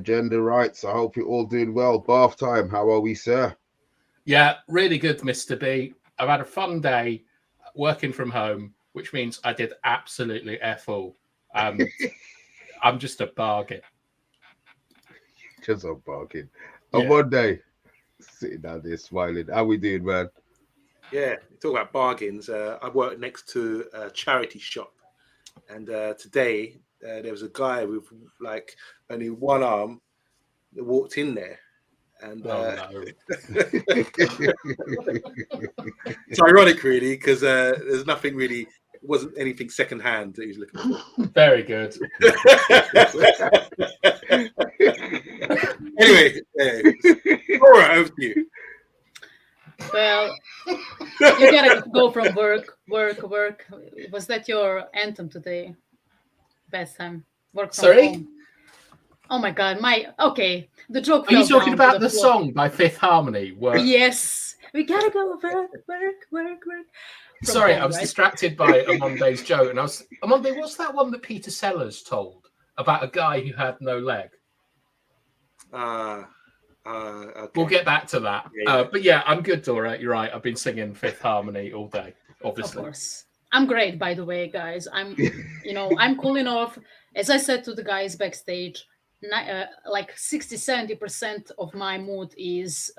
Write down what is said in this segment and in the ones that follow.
agenda right. So I hope you're all doing well. Bath time. How are we, sir? Yeah, really good, Mr. B. I've had a fun day working from home, which means I did absolutely F all. I'm just a bargain. Just a bargain. On Yeah. Monday, sitting down there smiling. How we doing, man? Yeah, talk about bargains. I work next to a charity shop, and today there was a guy with like only one arm that walked in there, and Oh, no. it's ironic, really, because there's nothing really. It wasn't anything secondhand that he was looking for. Very good. Anyway, all right, over to you. Well, you gotta go from work. Was that your anthem today? Best time. Work from Sorry? home. Oh my God, the joke. Are you fell talking down to about the floor. song by Fifth Harmony? Yes, we gotta go work. From Sorry, home, I was right? distracted by Amonde's joke, and Amonde, what's that one that Peter Sellers told about a guy who had no leg? Okay. We'll get back to that. Yeah. But yeah, I'm good, Dora. You're right. I've been singing Fifth Harmony all day, obviously. Of course. I'm great, by the way, guys. I'm cooling off. As I said to the guys backstage, like 60-70% of my mood is,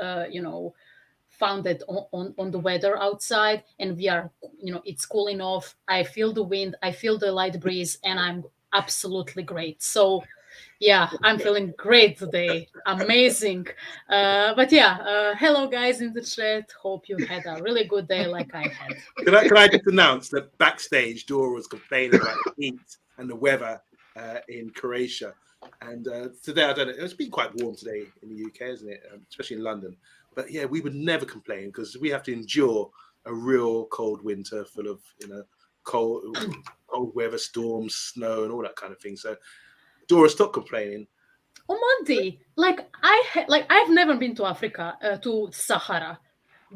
founded on the weather outside, and we are, it's cooling off. I feel the wind, I feel the light breeze, and I'm absolutely great. So yeah, I'm feeling great today. Amazing. But yeah, hello guys in the chat. Hope you had a really good day like I had. Can I just announce that backstage Dora was complaining about the heat and the weather in Croatia, and today I don't know. It's been quite warm today in the UK, isn't it? Especially in London. But yeah, we would never complain because we have to endure a real cold winter full of cold weather, storms, snow, and all that kind of thing. So Dora, stop complaining. Monty, I've never been to Africa, to Sahara,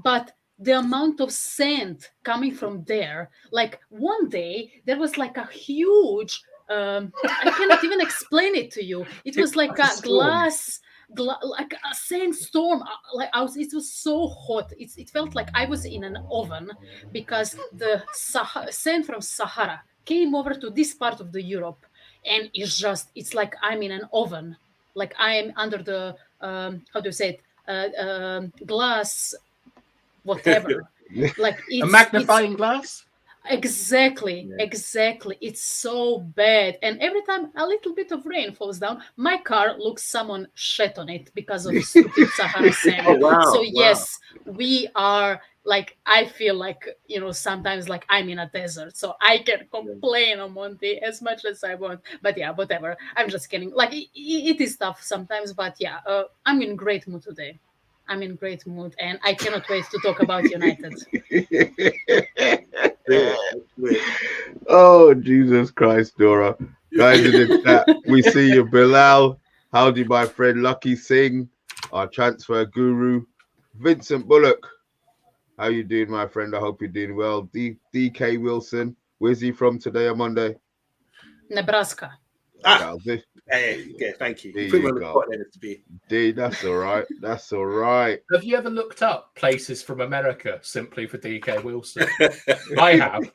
but the amount of sand coming from there, like one day there was like a huge, I cannot even explain it to you. It was like a glass, like a sandstorm. It was so hot. It felt like I was in an oven because the sand from Sahara came over to this part of the Europe, and it's like I'm in an oven. Like I'm under the how do you say it? Glass, whatever. Like A magnifying glass? Exactly. It's so bad. And every time a little bit of rain falls down, my car looks someone shat on it because of stupid Sahara sand. Oh, wow, So wow. yes, we are like, I feel like, sometimes like I'm in a desert. So I can complain on Monty as much as I want. But yeah, whatever. I'm just kidding. Like it is tough sometimes, but yeah, I'm in great mood today. I'm in great mood, and I cannot wait to talk about United. Oh, Jesus Christ, Dora. Guys in the chat, we see you. Bilal, howdy, my friend. Lucky Singh, our transfer guru. Vincent Bullock, how you doing, my friend? I hope you're doing well. DK Wilson, where's he from today on Monday? Nebraska. Yeah, thank you. You put me on the spot there to be. D, that's all right. That's all right. Have you ever looked up places from America simply for DK Wilson? I have.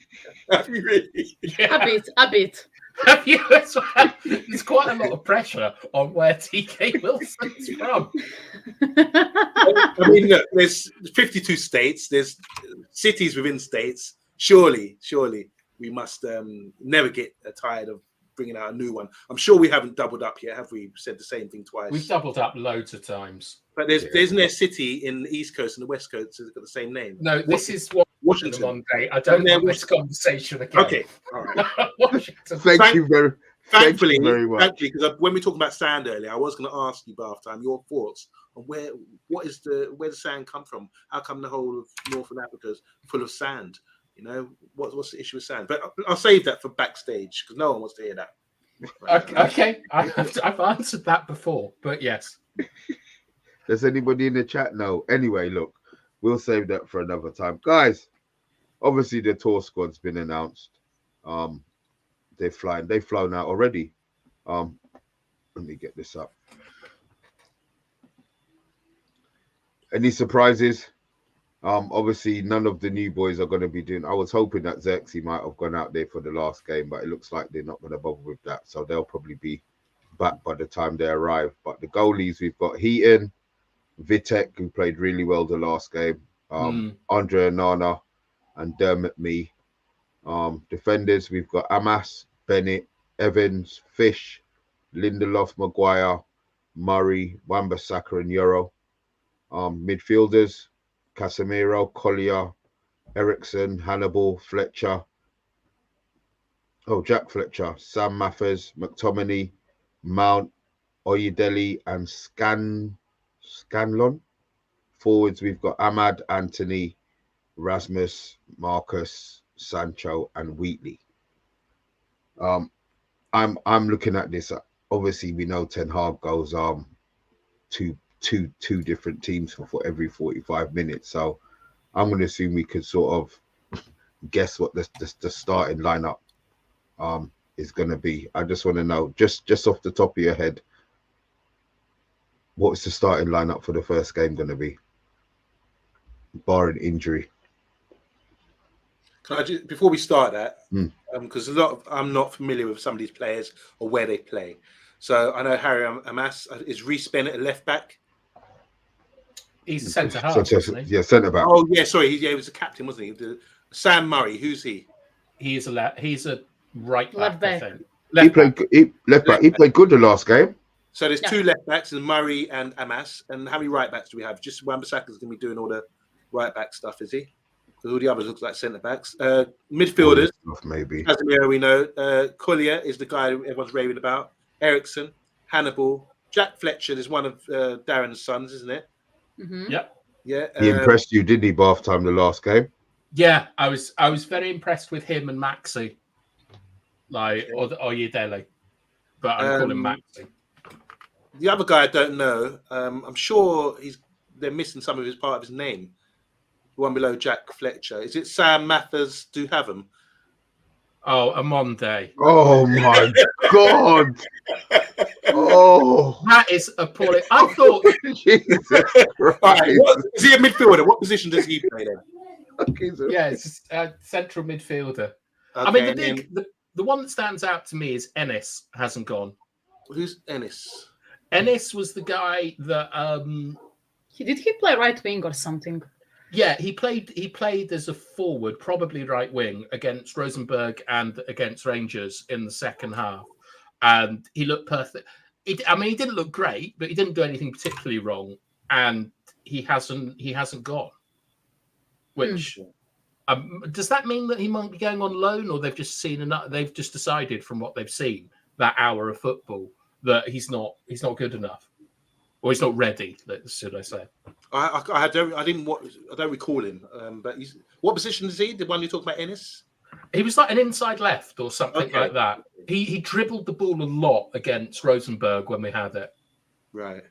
Have you really? Yeah. A bit. Have you as well? There's quite a lot of pressure on where DK Wilson's from. I mean, look, there's 52 states. There's cities within states. Surely, we must never get tired of bringing out a new one. I'm sure we haven't doubled up yet, have we? Said the same thing twice. We've doubled up loads of times. But there's no city in the East Coast and the West Coast that's got the same name. No, this is Washington. Monday. I don't want this conversation again. Okay, all right. Washington. Thank you very much. Thankfully, because when we were talking about sand earlier, I was going to ask you, Bath Time, your thoughts on where the sand come from? How come the whole of Northern Africa is full of sand? What's the issue with sand? But I'll save that for backstage because no one wants to hear that. Okay. I've answered that before, but yes. Does anybody in the chat know? Anyway, look, we'll save that for another time. Guys, obviously the tour squad's been announced. They've flown out already. Let me get this up. Any surprises? Obviously, none of the new boys are going to be doing. I was hoping that Xerxes might have gone out there for the last game, but it looks like they're not going to bother with that. So they'll probably be back by the time they arrive. But the goalies, we've got Heaton, Vitek, who played really well the last game, Andre Onana, and Dermot Mee. Defenders, we've got Amas, Bennett, Evans, Fish, Lindelof, Maguire, Murray, Wan-Bissaka, and Euro. Midfielders, Casemiro, Collier, Ericsson, Hannibal, Fletcher. Jack Fletcher, Sam Mathers, McTominay, Mount, Oyedele, and Scanlon. Forwards, we've got Ahmad, Anthony, Rasmus, Marcus, Sancho, and Wheatley. I'm looking at this. Obviously, we know Ten Hag goes two different teams for every 45 minutes. So I'm going to assume we could sort of guess what the starting lineup is going to be. I just want to know, just off the top of your head, what's the starting lineup for the first game going to be, barring injury? Can I just, before we start that, because I'm not familiar with some of these players or where they play. So I know Harry Amas is Reece Bennett a left back. He's a centre half, isn't he? Yeah, centre back. Oh yeah, sorry, he was a captain, wasn't he? Sam Murray, who's he? He's a right Left back, I back. think. Left back. He played good the last game. So there's two left backs, and Murray and Amas. And how many right backs do we have? Just Wan-Bissaka's going to be doing all the right back stuff, is he? Because all the others look like centre backs. Midfielders, maybe. Casemiro, we know. Collier is the guy everyone's raving about. Ericsson, Hannibal, Jack Fletcher is one of Darren's sons, isn't it? Mm-hmm. Yep. Yeah. He impressed you, didn't he, bath time the last game? Yeah, I was very impressed with him and Maxi, or Oyedele, but I'm calling Maxi. The other guy I don't know. I'm sure they're missing some of his part of his name. The one below Jack Fletcher. Is it Sam Mathers? Do have him? Oh, Amonde. Oh my God! Oh, That is appalling. I thought. Jesus Christ. Is he a midfielder? What position does he play then? Yeah, it's central midfielder. Okay, I mean, the one that stands out to me is Ennis hasn't gone. Who's Ennis? Ennis was the guy that. Did he play right wing or something? Yeah, he played as a forward, probably right wing, against Rosenborg and against Rangers in the second half, and he looked perfect. He didn't look great, but he didn't do anything particularly wrong, and he hasn't gone. Which does that mean that he might be going on loan, or they've just seen enough? They've just decided from what they've seen that hour of football that he's not good enough, or he's not ready. Should I say? I don't recall him. But what position is he? The one you talking about, Ennis? He was like an inside left or something like that. He dribbled the ball a lot against Rosenborg when we had it. Right.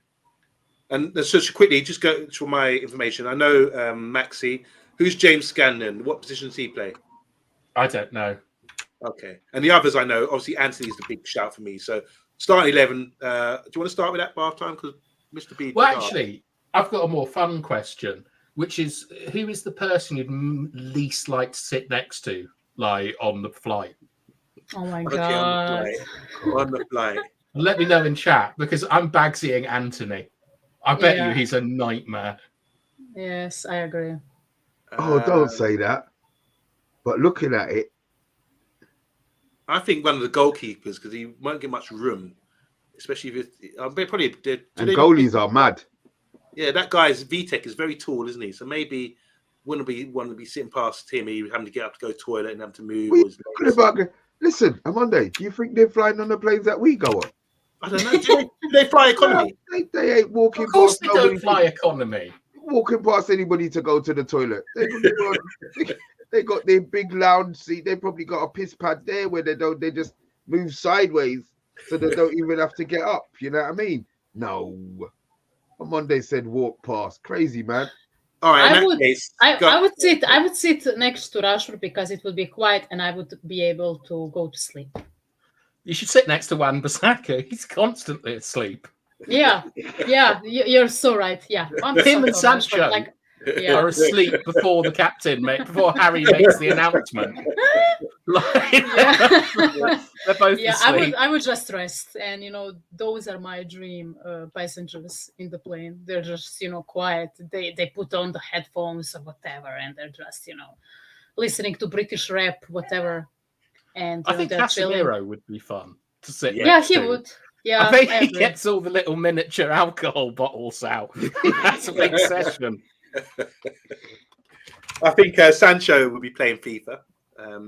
And so quickly, just go to my information. I know Maxi. Who's James Scanlon? What position does he play? I don't know. Okay. And the others I know. Obviously, Anthony's the big shout for me. So starting 11. Do you want to start with that by half time? Because Mr. B. Well, actually, I've got a more fun question, which is who is the person you'd least like to sit next to, like on the flight? Oh my Okay, God. on the flight. Let me know in chat because I'm Bagsying Anthony. I bet you he's a nightmare. Yes, I agree. Oh, don't say that. But looking at it, I think one of the goalkeepers because he won't get much room, especially if goalies are mad. Yeah, that guy's Vitek is very tall, isn't he? So maybe wouldn't want to be sitting past him. He having to get up to go to the toilet and have to move. Listen, Monday, do you think they're flying on the planes that we go on? I don't know. Do they fly economy? No, they ain't walking. Of course, past they don't fly economy. Walking past anybody to go to the toilet. They got their big lounge seat. They probably got a piss pad there where they just move sideways so they don't even have to get up. You know what I mean? No. Monday said walk past. Crazy, man. All right. I would sit next to Rashford because it would be quiet and I would be able to go to sleep. You should sit next to Wan-Bissaka. He's constantly asleep. Yeah, you're so right. Yeah, I'm Him and so Rashford, Sancho like, are yeah. asleep before the captain, before Harry makes the announcement. Like, Yeah. they're both Yeah, asleep. I would just rest, and those are my dream passengers in the plane. They're just quiet. They put on the headphones or whatever, and they're just listening to British rap, whatever, and I think they're chilling. Casemiro would be fun to sit Yeah, Yeah, next he to. would. Yeah, I think I he agree. gets all the little miniature alcohol bottles out. That's a big session. I think Sancho would be playing FIFA.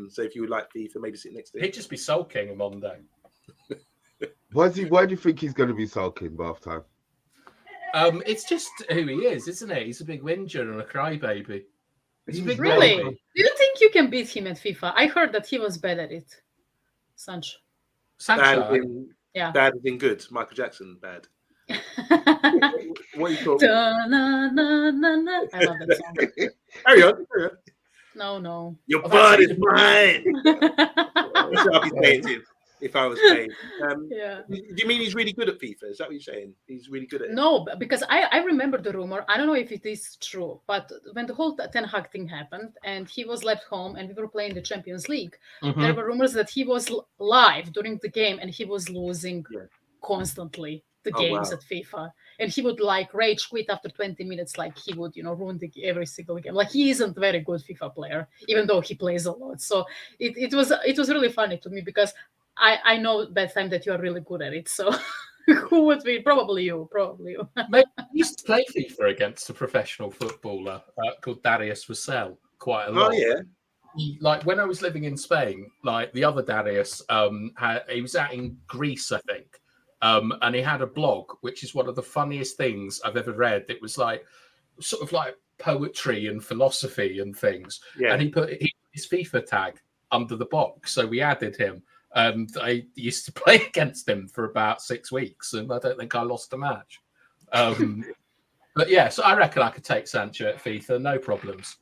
So if you would like FIFA, maybe sit next to him. He'd just be sulking a Monday. Why do you think he's going to be sulking bath time? It's just who he is, isn't it? He's a big whinger and a crybaby. He's a big Really? baby. Do you think you can beat him at FIFA? I heard that he was bad at it. Sancho. Sancho. Yeah. Bad as in good. Michael Jackson, bad. What are you talking? Da-na-na-na-na. I love that song. Carry on. No. Your Oh, blood that's is mine. That's what I'd be saying to him if I was playing. Yeah. Do you mean he's really good at FIFA? Is that what you're saying? He's really good at it? No, because I remember the rumor. I don't know if it is true, but when the whole Ten Hag thing happened and he was left home and we were playing the Champions League, there were rumors that he was live during the game and he was losing constantly the games at FIFA. And he would rage quit after 20 minutes, like he would, ruin every single game. Like he isn't a very good FIFA player, even though he plays a lot. So it was really funny to me because I know that time that you are really good at it. So who would be? Probably you. Maybe I used to play FIFA against a professional footballer called Darius Vassell quite a lot. Oh yeah. When I was living in Spain, the other Darius, he was out in Greece, I think, and he had a blog, which is one of the funniest things I've ever read. It was sort of like poetry and philosophy and things. Yeah. And he put his FIFA tag under the box, so we added him. I used to play against him for about 6 weeks, and I don't think I lost a match. But yeah, so I reckon I could take Sancho at FIFA, no problems.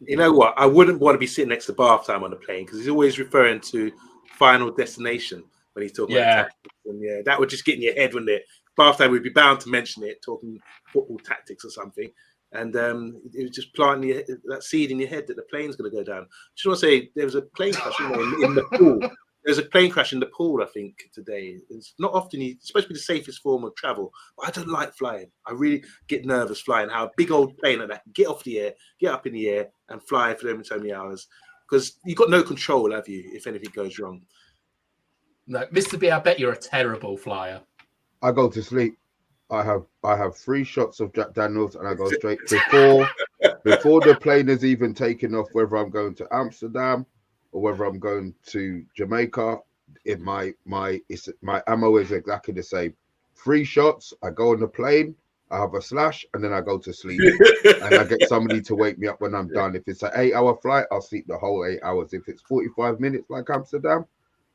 You know what? I wouldn't want to be sitting next to bath time on the plane because he's always referring to Final Destination when he's talking about tactics. And that would just get in your head, wouldn't it? Bath time would be bound to mention it, talking football tactics or something. And it was just planting that seed in your head that the plane's going to go down. Just want to say there was a plane crash in the pool. There's a plane crash in the pool, I think, today. It's not often. It's supposed to be the safest form of travel, but I don't like flying. I really get nervous flying. How a big old plane like that get off the air, get up in the air, and fly for them in so many hours. Because you've got no control, have you, if anything goes wrong? No, Mr. B, I bet you're a terrible flyer. I go to sleep. I have 3 shots of Jack Daniels, and I go straight before the plane is even taken off. Whether I'm going to Amsterdam or whether I'm going to Jamaica, my ammo is exactly the same. 3 shots. I go on the plane. I have a slash, and then I go to sleep. And I get somebody to wake me up when I'm done. If it's an 8-hour flight, I'll sleep the whole 8 hours. If it's 45 minutes like Amsterdam,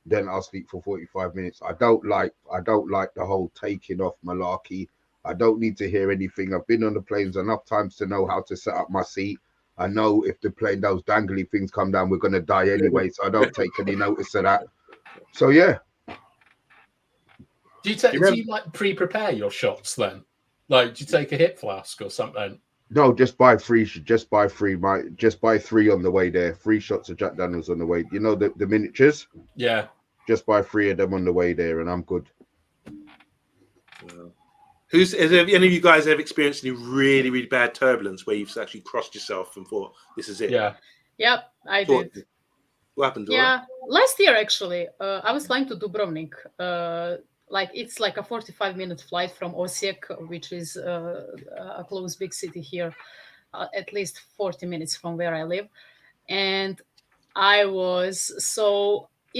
then I'll sleep for 45 minutes. I don't like the whole taking off malarkey. I don't need to hear anything. I've been on the planes enough times to know how to set up my seat. I know if the plane, those dangly things come down, we're going to die anyway. So I don't take any notice of that. So yeah. Do you pre-prepare your shots then? Do you take a hip flask or something? No, just buy 3. Just buy 3. Just buy 3 on the way there. 3 shots of Jack Daniels on the way. You know the miniatures. Yeah. Just buy 3 of them on the way there, and I'm good. Wow. Has any of you guys ever experienced any really, really bad turbulence where you've actually crossed yourself and thought, "This is it"? Yeah. Yep, I did. What happened, Dora? Yeah, last year actually, I was flying to Dubrovnik. It's like a 45-minute flight from Osijek, which is a close big city here, at least 40 minutes from where I live. And it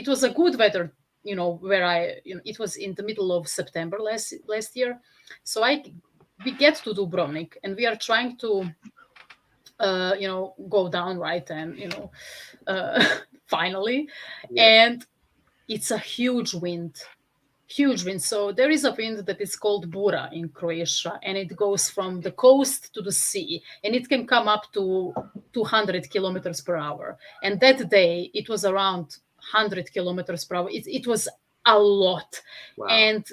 was a good weather, it was in the middle of September last year. So we get to Dubrovnik and we are trying to, go down, right? And, finally, and it's a huge wind. So there is a wind that is called Bura in Croatia, and it goes from the coast to the sea, and it can come up to 200 kilometers per hour. And that day it was around 100 kilometers per hour. It was a lot. Wow. And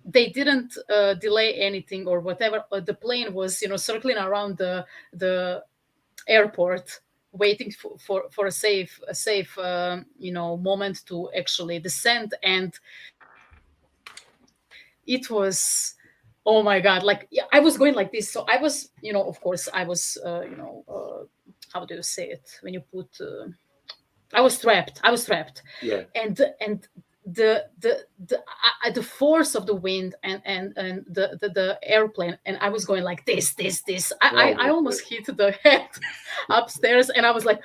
they didn't delay anything or whatever. The plane was, circling around the airport, waiting for a safe moment to actually descend. And it was, oh my god, like, yeah, I was going like this. So I was, of course I was, how do you say it when you put I was trapped. Yeah. And the force of the wind and the airplane, and I was going like this. I almost hit the head upstairs, and I was like,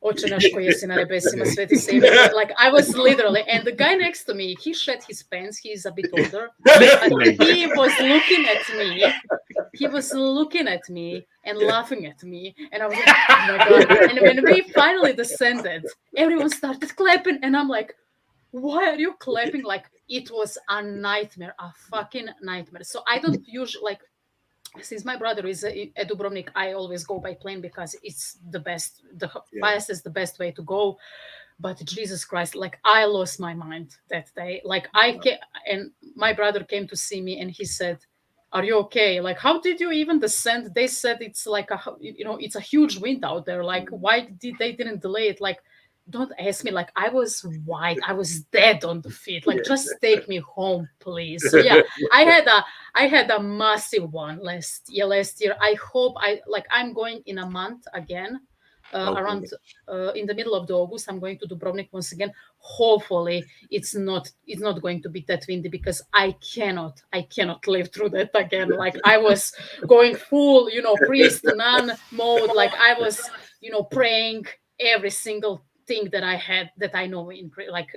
Oče naš koji jesi na nebesima, sveti se ime. Like, I was literally, and the guy next to me, he shed his pants. He's a bit older. But he was looking at me. He was looking at me and laughing at me. And I was like, oh my God. And when we finally descended, everyone started clapping. And I'm like, why are you clapping? Like, it was a nightmare, a fucking nightmare. So I don't usually, like, since my brother is at Dubrovnik, I always go by plane because it's the best. The fastest is the best way to go. But Jesus Christ, like, I lost my mind that day. Like, and my brother came to see me, and he said, "Are you okay? Like, how did you even descend?" They said it's like it's a huge wind out there. Like, why didn't delay it? Like, don't ask me. Like, I was white. I was dead on the feet. Like, just take me home, please. So yeah, I had a massive one last year. I hope I'm going in a month again. Around in the middle of the August, I'm going to Dubrovnik once again. Hopefully, it's not going to be that windy, because I cannot live through that again. Like, I was going full, priest nun mode. Like, I was, praying every single thing that I know in, like,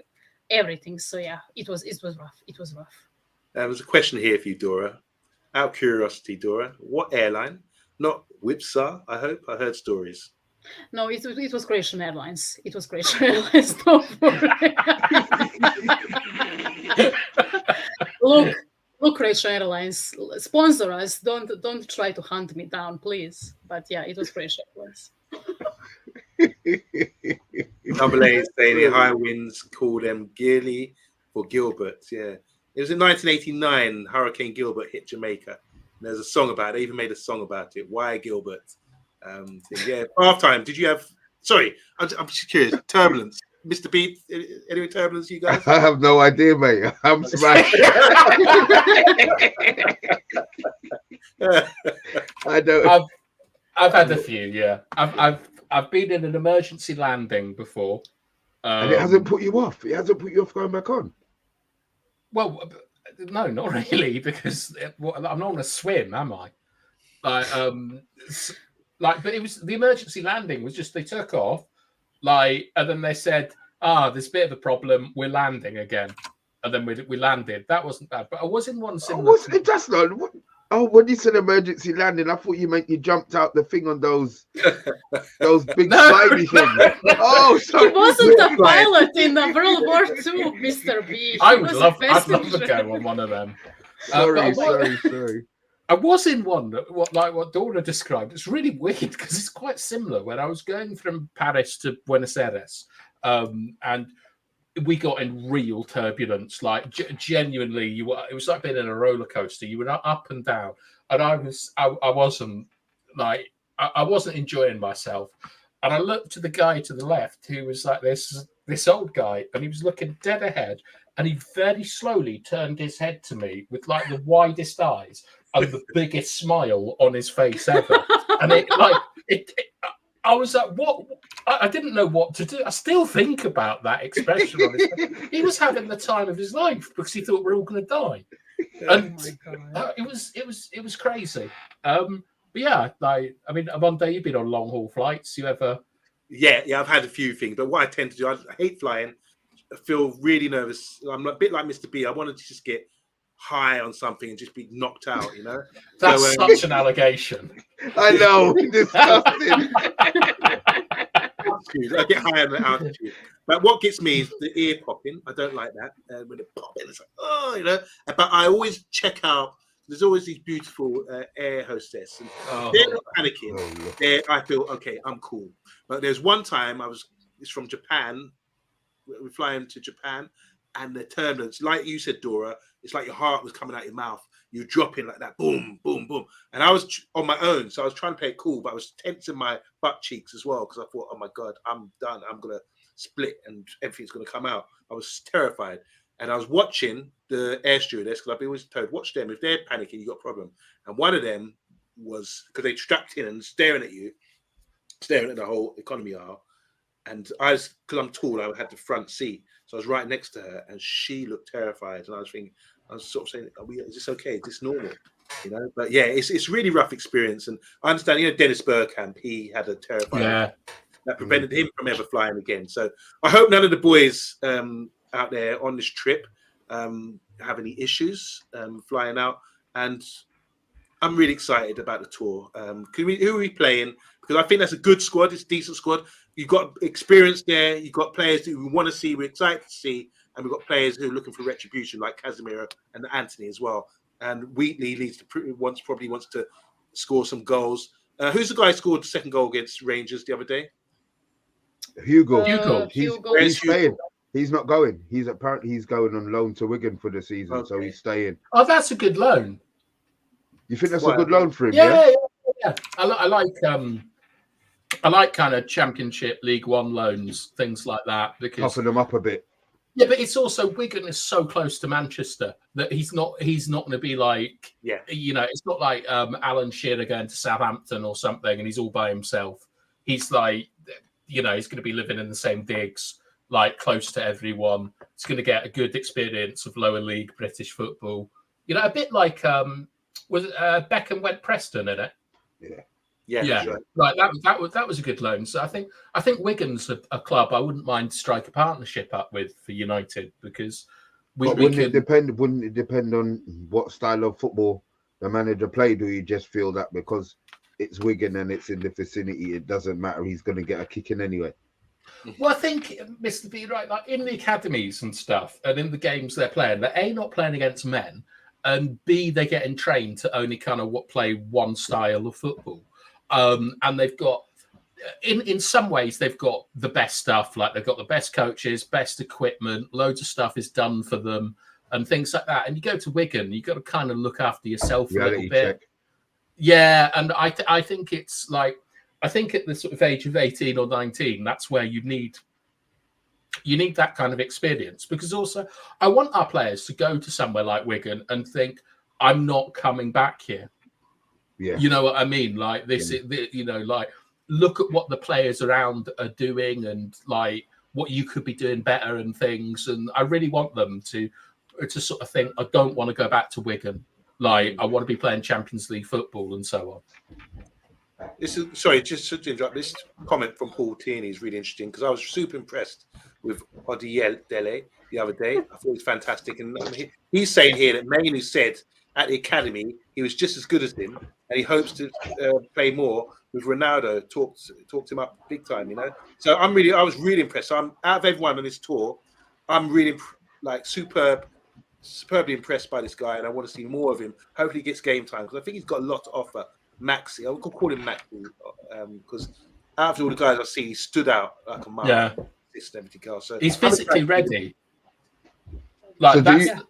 everything. So yeah, it was rough. It was rough. There's a question here for you, Dora. Out of curiosity, Dora, what airline? Not Whipsar, I hope. I heard stories. No, it was Croatian Airlines. It was Croatian Airlines. Don't worry. Look, Croatian Airlines, sponsor us. Don't try to hunt me down, please. But yeah, it was Croatian Airlines. Double A is saying the high winds call them Gilly for Gilbert. Yeah, it was in 1989. Hurricane Gilbert hit Jamaica. And there's a song about it. They even made a song about it. Why Gilbert? Yeah, halftime. Did you have? Sorry, I'm just curious. Turbulence, Mr. B. Any turbulence, you guys? I have no idea, mate. I'm smashed. I don't. I've had a few. Yeah, I've been in an emergency landing before, and it hasn't put you off. It hasn't put you off going back on. Well, no, not really, because I'm not going to swim, am I? But it was the emergency landing was just they took off, and then they said, there's a bit of a problem, we're landing again, and then we landed. That wasn't bad, but I was in one similar. That's not. When you said emergency landing, I thought you jumped out the thing on those big slidey things. Oh, sorry. He wasn't a pilot in World War II, Mr. B. I'd love to go on one of them. Sorry. I was in one, what Dora described. It's really weird because it's quite similar. When I was going from Paris to Buenos Aires, and we got in real turbulence, like genuinely, it was like being in a roller coaster. You were up and down, and I wasn't enjoying myself. And I looked to the guy to the left, who was like this old guy, and he was looking dead ahead, and he very slowly turned his head to me with like the widest eyes and the biggest smile on his face ever. And I was like, what? I didn't know what to do. I still think about that expression on his face. He was having the time of his life because he thought we're all going to die. And it was crazy. But yeah, Amonde, you've been on long haul flights. You ever? Yeah, I've had a few things, but what I tend to do, I hate flying. I feel really nervous. I'm a bit like Mr. B. I wanted to just get high on something and just be knocked out, That's such an allegation. I know. Disgusting. I get high on the altitude. But what gets me is the ear popping. I don't like that. When it pops, it's like, But I always check out. There's always these beautiful air hostess. And they're not panicking. I feel, okay, I'm cool. But there's one time it's from Japan. We're flying to Japan. and the turbulence, like you said, Dora, it's like your heart was coming out your mouth. You're dropping like that, boom, boom, boom. And I was on my own, so I was trying to play it cool, but I was tensing my butt cheeks as well because I thought, oh my God, I'm done. I'm going to split and everything's going to come out. I was terrified. And I was watching the air stewardess because I've been always told, watch them. If they're panicking, you got a problem. And one of them was, because they strapped in and staring at you, staring at the whole economy aisle. And I was, because I'm tall, I had the front seat. So I was right next to her and she looked terrified. And I was thinking, I was sort of saying, is this okay? Is this normal? You know, but yeah, it's really rough experience. And I understand, you know, Dennis Bergkamp, he had a terrifying that prevented him from ever flying again. So I hope none of the boys out there on this trip have any issues flying out. And I'm really excited about the tour. Who are we playing? Because I think that's a good squad. It's a decent squad. You've got experience there. You've got players who we want to see, we're excited to see. And we've got players who are looking for retribution, like Casemiro and Anthony as well. And Wheatley probably wants to score some goals. Who's the guy who scored the second goal against Rangers the other day? Hugo. Hugo. He's staying. He's not going. He's going on loan to Wigan for the season, so he's staying. Oh, that's a good loan. You think that's a good loan for him? Yeah. I like kind of Championship, League One loans, things like that, because toughen them up a bit. Yeah, but it's also Wigan is so close to Manchester that he's not going to be like, you know, it's not like Alan Shearer going to Southampton or something and he's all by himself. He's like, you know, he's going to be living in the same digs, like close to everyone. He's going to get a good experience of lower league British football. You know, a bit like Beckham went Preston in it. Yeah. Right. That was a good loan. So I think Wigan's a club I wouldn't mind to strike a partnership up with for United, because wouldn't it depend on what style of football the manager played? Or you just feel that because it's Wigan and it's in the vicinity, it doesn't matter, he's going to get a kick in anyway? Well, I think Mr. B, right, like in the academies and stuff, and in the games they're playing, they're A, not playing against men, and B, they're getting trained to only kind of play one style of football. And they've got, in some ways, they've got the best stuff. Like they've got the best coaches, best equipment, loads of stuff is done for them and things like that. And you go to Wigan, you've got to kind of look after yourself a little bit. Yeah, and I think it's like, I think at the sort of age of 18 or 19, that's where you need that kind of experience. Because also, I want our players to go to somewhere like Wigan and think, I'm not coming back here. Yeah. You know what I mean? Like this, you know, like look at what the players around are doing and like what you could be doing better and things. And I really want them to sort of think, I don't want to go back to Wigan. Like I want to be playing Champions League football and so on. Sorry, just to interrupt. This comment from Paul Tierney is really interesting because I was super impressed with Odile the other day. I thought it was fantastic. And he's saying here that Mainu said at the academy he was just as good as him, and he hopes to play more with Ronaldo. Talked him up big time, you know. So I was really impressed. So I'm out of everyone on this tour, I'm really superbly impressed by this guy, and I want to see more of him. Hopefully, he gets game time because I think he's got a lot to offer. Maxi, I would call him Maxi because out of all the guys I've seen, he stood out like a mile. Yeah, so he's physically ready. Like so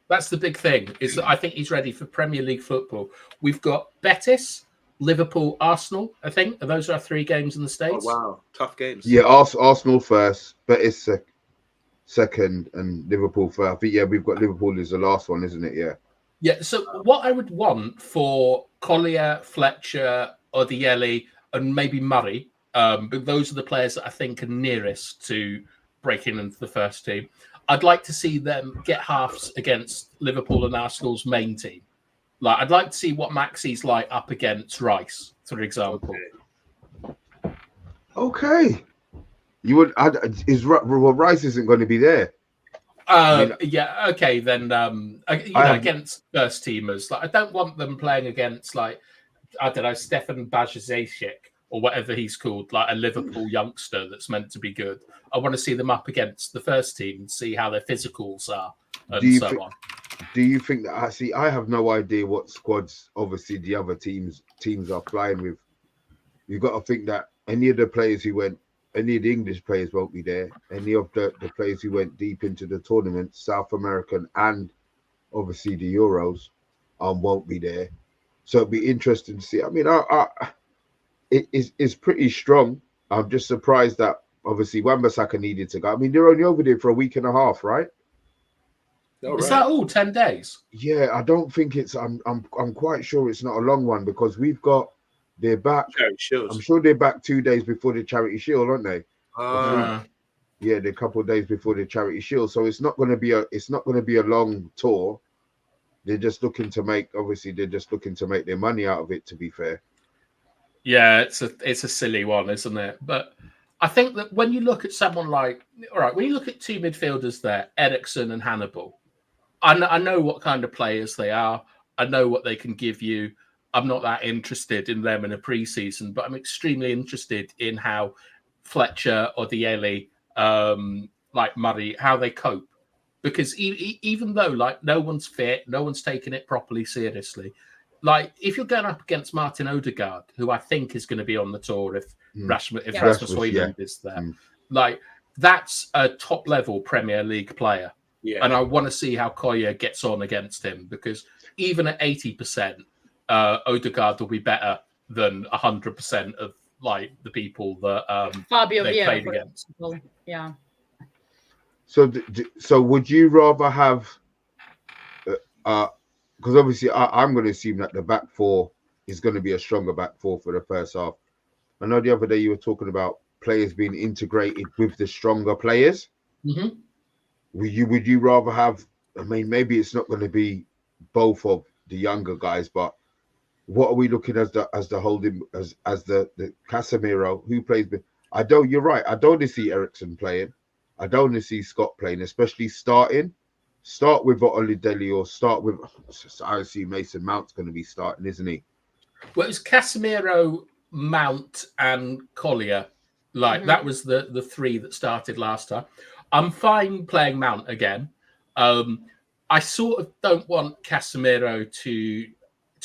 that's the big thing, is that I think he's ready for Premier League football. We've got Betis, Liverpool, Arsenal, I think. Those are our 3 games in the States. Oh, wow. Tough games. Yeah, Arsenal first, Betis second, and Liverpool first. I think, we've got Liverpool as the last one, isn't it? Yeah. Yeah, so what I would want for Collier, Fletcher, Odiele, and maybe Murray, but those are the players that I think are nearest to breaking into the first team. I'd like to see them get halves against Liverpool and Arsenal's main team. Like, I'd like to see what Maxi's like up against Rice, for example. Okay. You would. Rice isn't going to be there. Yeah. Okay. Then, against first teamers, like I don't want them playing against like I don't know Stefan Bajazecic or whatever he's called, like a Liverpool youngster that's meant to be good. I want to see them up against the first team and see how their physicals are and so on. Do you think that? I have no idea what squads obviously the other teams are playing with. You've got to think that any of the players who went any of the English players won't be there. Any of the players who went deep into the tournament, South American and obviously the Euros, won't be there. So it'll be interesting to see. I mean, it's pretty strong. I'm just surprised that obviously Wan-Bissaka needed to go. I mean, they're only over there for a week and a half, right? Is that all 10 days? Yeah, I don't think it's. I'm quite sure it's not a long one because we've got. They're back. I'm sure they're back 2 days before the Charity Shield, aren't they? Yeah, they're a couple of days before the Charity Shield. So it's not going to be a long tour. They're just looking to make. Obviously, they're just looking to make their money out of it. To be fair. Yeah, it's a silly one, isn't it? But I think that when you look at someone like, all right, when you look at two midfielders there, Eriksen and Hannibal, I know what kind of players they are. I know what they can give you. I'm not that interested in them in a pre-season, but I'm extremely interested in how Fletcher or Diele, like Murray, how they cope. Because even though like no one's fit, no one's taking it properly seriously. Like if you're going up against Martin Odegaard, who I think is going to be on the tour if Rasmus Højlund is there, like that's a top level Premier League player. Yeah. And I want to see how Collier gets on against him because even at 80%, Odegaard will be better than 100% of like the people that Fabio they played against. Yeah. So would you rather have? Because obviously I'm going to assume that the back four is going to be a stronger back four for the first half. I know the other day you were talking about players being integrated with the stronger players. Mm-hmm. Would you rather have? I mean, maybe it's not going to be both of the younger guys, but what are we looking as the holding as the Casemiro who plays? You're right. I don't want to see Eriksen playing. I don't want to see Scott playing, especially starting. Start with Olideli or start with. I see Mason Mount's going to be starting, isn't he? Well, it was Casemiro, Mount, and Collier. Like that was the three that started last time. I'm fine playing Mount again. I sort of don't want Casemiro to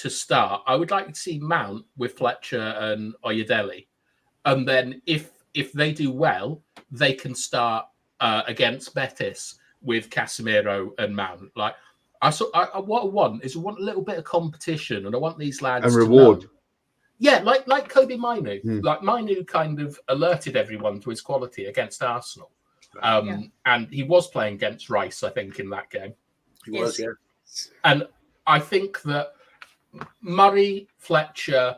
start. I would like to see Mount with Fletcher and Oyedele, and then if they do well, they can start against Betis with Casemiro and Mount. Like what I want is I want a little bit of competition, and I want these lads and reward. To know. Yeah, like Kobe Mainu. Like Mainu kind of alerted everyone to his quality against Arsenal. And he was playing against Rice, I think, in that game. He was, yeah. And I think that Murray, Fletcher,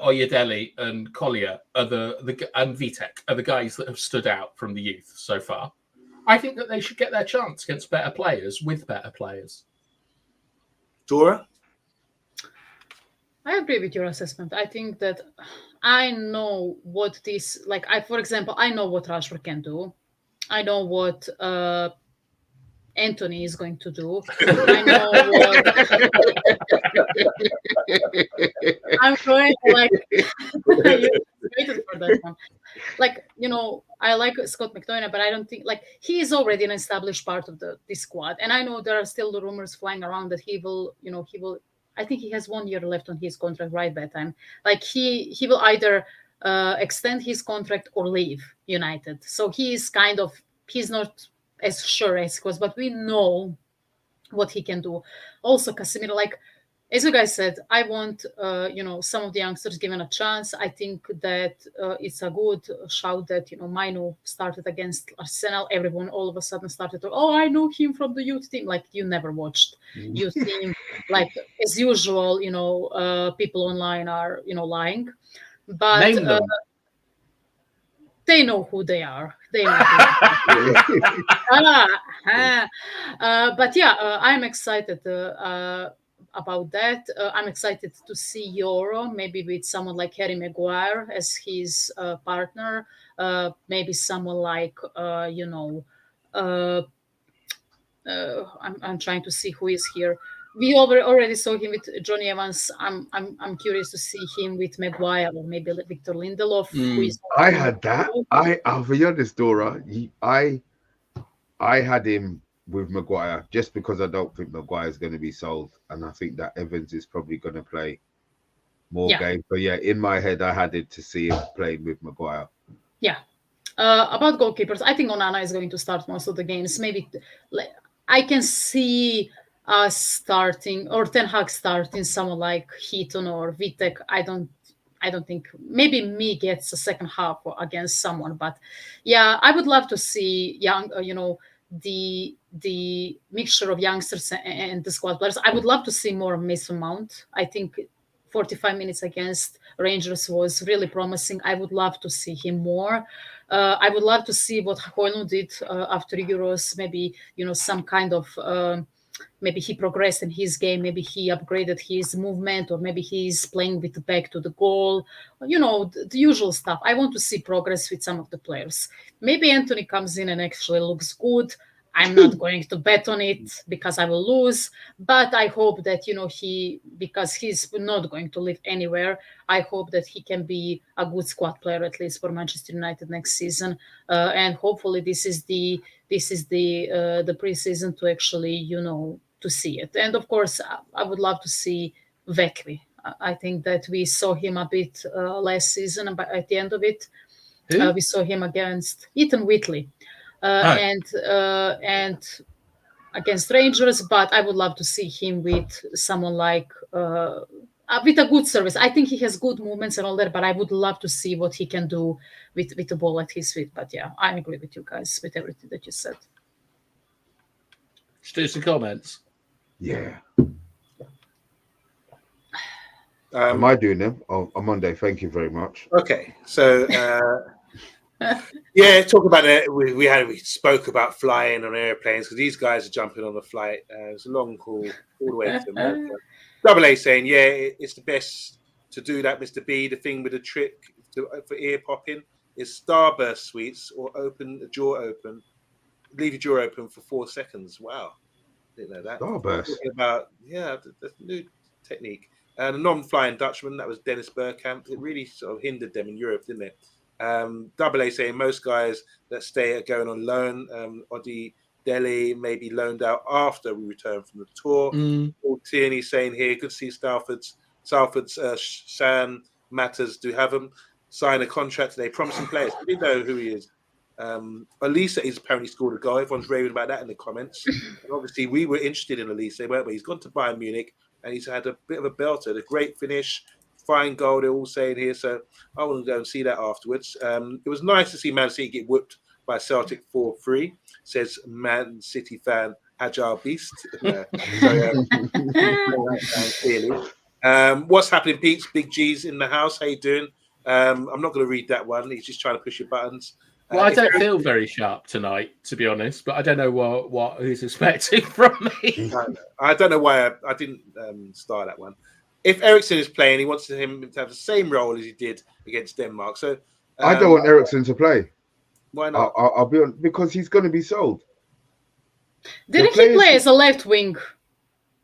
Oyedele, and Collier are and Vitek are the guys that have stood out from the youth so far. I think that they should get their chance against better players with better players. Dora? I agree with your assessment. I think that I know what this, like, for example, I know what Rashford can do. I know what Anthony is going to do. I know what I'm going to like. Waited for that one. Like, I like Scott McTominay, but I don't think like he is already an established part of this squad. And I know there are still the rumors flying around that he will. I think he has 1 year left on his contract right that time. Like he will either extend his contract or leave United. So he's not as sure as he was, but we know what he can do. Also, Casemiro, like as you guys said, I want some of the youngsters given a chance. I think that it's a good shout that Mainu started against Arsenal. Everyone all of a sudden started to, I know him from the youth team. Like you never watched youth team. Like as usual, people online are lying, but Name them. They know who they are. They know who they are. But yeah, I'm excited about that. I'm excited to see Euro, maybe with someone like Harry Maguire as his partner. Maybe someone like, I'm trying to see who is here. We already saw him with Johnny Evans. I'm curious to see him with Maguire or maybe Victor Lindelof. Who is I had that. I'll be honest, Dora. I had him with Maguire just because I don't think Maguire is going to be sold, and I think that Evans is probably going to play more games. But yeah, in my head, I had it to see him playing with Maguire. Yeah, About goalkeepers, I think Onana is going to start most of the games. Maybe I can see us starting or Ten Hag starting someone like Heaton or Vitek. I don't think maybe me gets a second half against someone, but yeah, I would love to see the mixture of youngsters and the squad players. I would love to see more of Mason Mount. I think 45 minutes against Rangers was really promising. I would love to see him more. I would love to see what Højlund did after Euros. Maybe some kind of maybe he progressed in his game. Maybe he upgraded his movement, or maybe he's playing with the back to the goal. The usual stuff. I want to see progress with some of the players. Maybe Anthony comes in and actually looks good. I'm not going to bet on it because I will lose, but I hope that because he's not going to live anywhere. I hope that he can be a good squad player at least for Manchester United next season, and hopefully this is the preseason to actually to see it. And of course, I would love to see Vekvi. I think that we saw him a bit last season, but at the end of it, we saw him against Ethan Whitley. And against Rangers, but I would love to see him with someone like with a good service. I think he has good movements and all that, but I would love to see what he can do with the ball at his feet. But yeah, I agree with you guys with everything that you said. Just do some comments. Yeah. Am I doing them? Oh, on Monday. Thank you very much. Okay, so yeah, talk about it. We spoke about flying on airplanes because these guys are jumping on the flight. It's a long haul all the way to America. Double A saying, yeah, it's the best to do that, Mr. B. The thing with the trick for ear popping is starburst sweets or open the jaw open, leave your jaw open for 4 seconds. Wow, didn't know that. Starburst. About the new technique. And a non-flying Dutchman, that was Dennis Bergkamp. It really sort of hindered them in Europe, didn't it? Double A saying most guys that stay are going on loan. Odi Delhi may be loaned out after we return from the tour. Paul Tierney saying here, good to see Salford's Shan Matters do have him sign a contract today. Promising players. We know who he is. Elisa is apparently scored a goal. Everyone's raving about that in the comments. And obviously, we were interested in Elisa, weren't we? He's gone to Bayern Munich and he's had a bit of a belter. The great finish. Fine goal, they're all saying here. So I want to go and see that afterwards. It was nice to see Man City get whooped by Celtic 4-3, says Man City fan Agile Beast. Clearly. What's happening, Pete's? Big G's in the house. How you doing? I'm not going to read that one. He's just trying to push your buttons. Well, I don't feel very sharp tonight, to be honest, but I don't know what he's expecting from me. I don't know why I didn't start that one. If Ericsson is playing, he wants him to have the same role as he did against Denmark. So I don't want Ericsson to play. Why not? I'll be on because he's going to be sold. Didn't he play as a left wing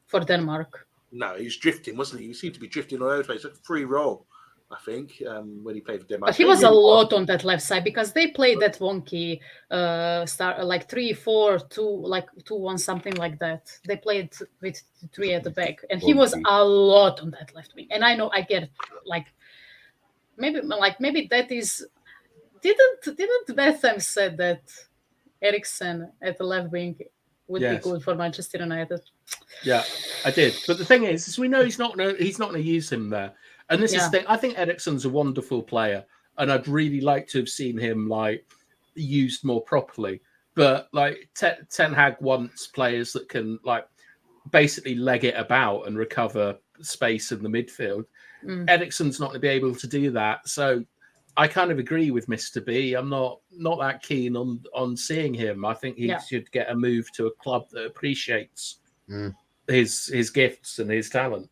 for Denmark? No, he was drifting, wasn't he? He seemed to be drifting all over the place. Like a free role, I think, when he played for Denmark. But he was a lot on that left side because they played that wonky start like 3-4-2, like 2-1, something like that. They played with 3 at the back, and he was a lot on that left wing. And I know I get maybe that is didn't Betham said that Ericsson at the left wing would be good for Manchester United. Yeah, I did. But the thing is we know he's not going to use him there. And this is the thing. I think Ericsson's a wonderful player, and I'd really like to have seen him used more properly. But Ten Hag wants players that can basically leg it about and recover space in the midfield. Ericsson's not going to be able to do that. So I kind of agree with Mr. B. I'm not that keen on seeing him. I think he should get a move to a club that appreciates his gifts and his talent.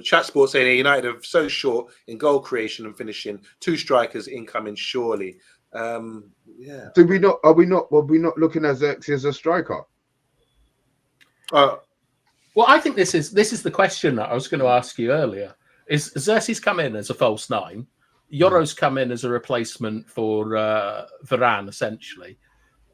Chat Sports saying United are so short in goal creation and finishing. 2 strikers incoming surely. Yeah. Are we not looking at Xerxes as a striker? Well, I think this is the question that I was going to ask you earlier. Is Xerxes come in as a false 9? Yoro's come in as a replacement for Varane, essentially.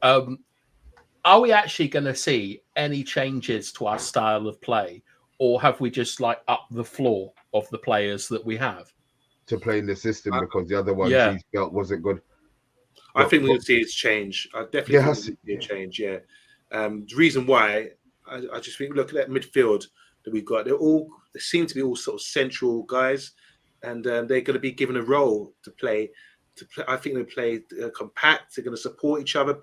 Are we actually going to see any changes to our style of play? Or have we just up the floor of the players that we have to play in the system because the other ones he felt wasn't good? I think we're going to see it's change. I definitely think we're going to see a change. Yeah. The reason why I just think look at that midfield that we've got. They seem to be all sort of central guys, and they're going to be given a role to play. I think they play compact. They're going to support each other,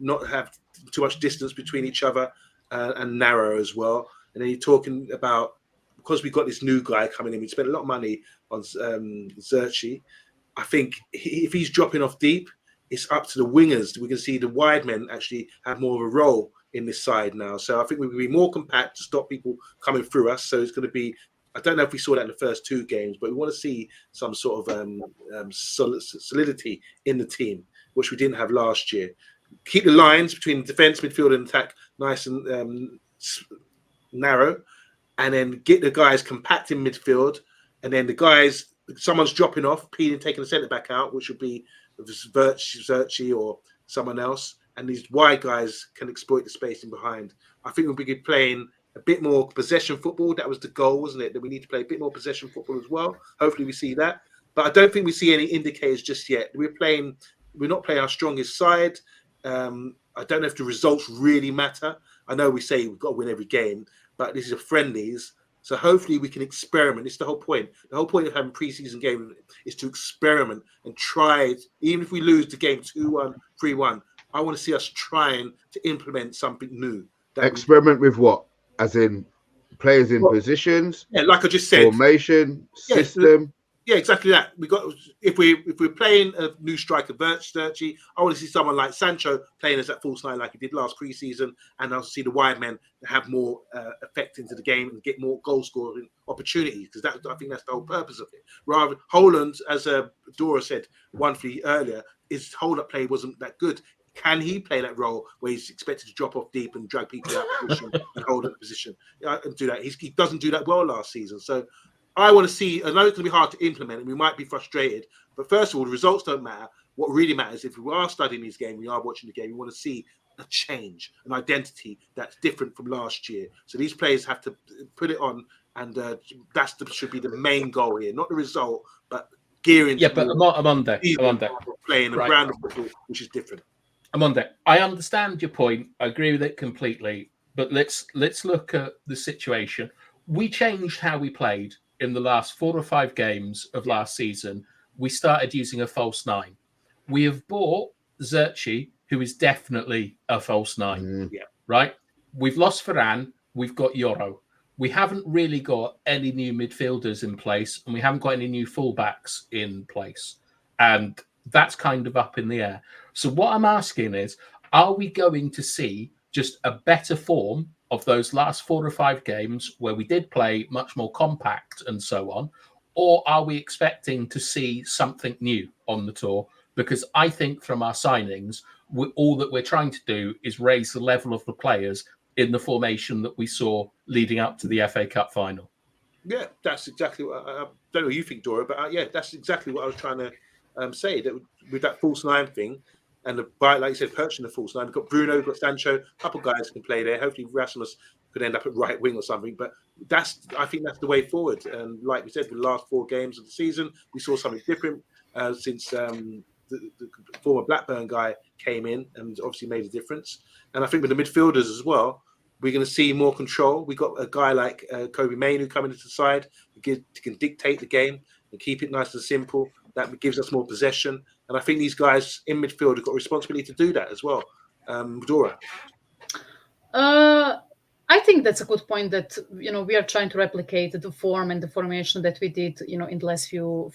not have too much distance between each other, and narrow as well. And then you're talking about, because we've got this new guy coming in. We spent a lot of money on Zerchi. I think if he's dropping off deep, it's up to the wingers. We can see the wide men actually have more of a role in this side now. So I think we're going to be more compact to stop people coming through us. So it's going to be, I don't know if we saw that in the first 2 games, but we want to see some sort of solidity in the team, which we didn't have last year. Keep the lines between defence, midfield and attack nice and narrow, and then get the guys compact in midfield, and then the guys, someone's dropping off, taking the centre back out, which would be Zerchi or someone else, and these wide guys can exploit the space in behind. I think we'll be playing a bit more possession football. That was the goal, wasn't it? That we need to play a bit more possession football as well. Hopefully we see that. But I don't think we see any indicators just yet. We're not playing our strongest side. I don't know if the results really matter. I know we say we've got to win every game, but this is a friendlies. So hopefully we can experiment. It's the whole point. The whole point of having preseason games is to experiment and try it. Even if we lose the game 2-1, 3-1, I want to see us trying to implement something new. Experiment with what? As in players in positions? Yeah, like I just said. Formation, system. Yeah, exactly that. If we're playing a new striker, Zerchi, I want to see someone like Sancho playing as that false nine like he did last pre-season, and I'll see the wide men have more effect into the game and get more goal scoring opportunities, because I think that's the whole purpose of it. Rather, Holland, as Dora said wonderfully earlier, his hold-up play wasn't that good. Can he play that role where he's expected to drop off deep and drag people out of position and hold up position and do that? He doesn't do that well last season, so. I want to see, I know it's going to be hard to implement and we might be frustrated, but first of all, the results don't matter. What really matters, if we are studying this game, we are watching the game, we want to see a change, an identity that's different from last year. So these players have to put it on, and should be the main goal here, not the result, but gearing. Yeah, but I'm on there. Playing a brand of football, which is different. I'm on there. I understand your point. I agree with it completely. But let's look at the situation. We changed how we played. In the last 4 or 5 games of last season, we started using a false 9. We have bought Zerchi, who is definitely a false 9. Yeah. Right? We've lost Varane. We've got Yoro. We haven't really got any new midfielders in place, and we haven't got any new fullbacks in place. And that's kind of up in the air. So what I'm asking is, are we going to see just a better form of those last 4 or 5 games where we did play much more compact and so on? Or are we expecting to see something new on the tour? Because I think from our signings, all that we're trying to do is raise the level of the players in the formation that we saw leading up to the FA Cup final. Yeah, that's exactly what I don't know what you think, Dora, but yeah, that's exactly what I was trying to say. That with that false 9 thing, and like you said, perching the false 9. We've got Bruno, we've got Sancho, a couple of guys can play there. Hopefully Rasmus could end up at right wing or something. But I think that's the way forward. And like we said, the last 4 games of the season, we saw something different since the former Blackburn guy came in and obviously made a difference. And I think with the midfielders as well, we're going to see more control. We got a guy like Kobe Mainoo coming into the side who can dictate the game and keep it nice and simple. That gives us more possession. And I think these guys in midfield have got a responsibility to do that as well. Dora? I think that's a good point that, we are trying to replicate the form and the formation that we did, in the last few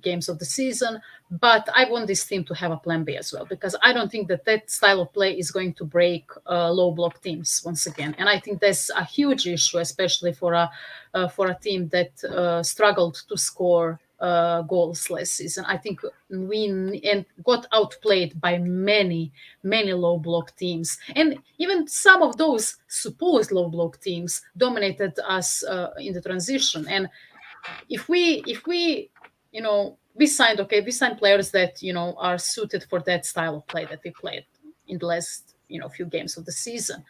games of the season. But I want this team to have a plan B as well, because I don't think that style of play is going to break low block teams once again. And I think that's a huge issue, especially for a team that struggled to score goals last season. I think we got outplayed by many low block teams, and even some of those supposed low block teams dominated us in the transition. And if we we signed players that are suited for that style of play that we played in the last few games of the season.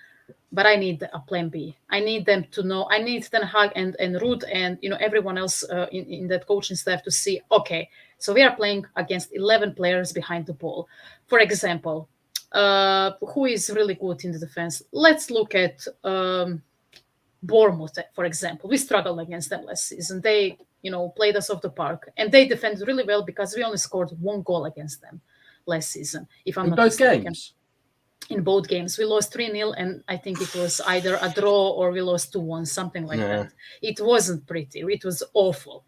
but I need a plan B. I need them to know. I need Ten Hag and Ruud and everyone else in that coaching staff to see. Okay, so we are playing against 11 players behind the ball. For example, who is really good in the defense? Let's look at Bournemouth, for example. We struggled against them last season. They played us off the park, and they defended really well because we only scored 1 goal against them last season, if I'm In not both mistaken. games. In both games, we lost 3-0, and I think it was either a draw or we lost 2-1, something like that. It wasn't pretty. It was awful.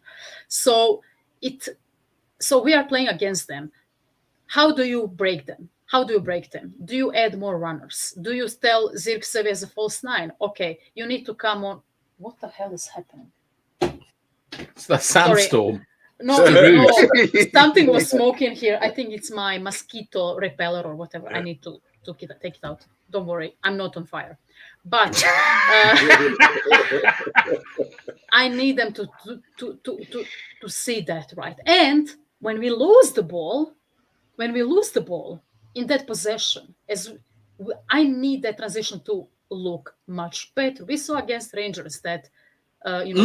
So we are playing against them. How do you break them? How do you break them? Do you add more runners? Do you tell Zirksev as a false 9? Okay, you need to come on. What the hell is happening? It's that sandstorm. No, something was smoking here. I think it's my mosquito repeller or whatever. I need to take it out. Don't worry, I'm not on fire. But I need them to see that, right? And when we lose the ball in that possession, I need that transition to look much better. We saw against Rangers that in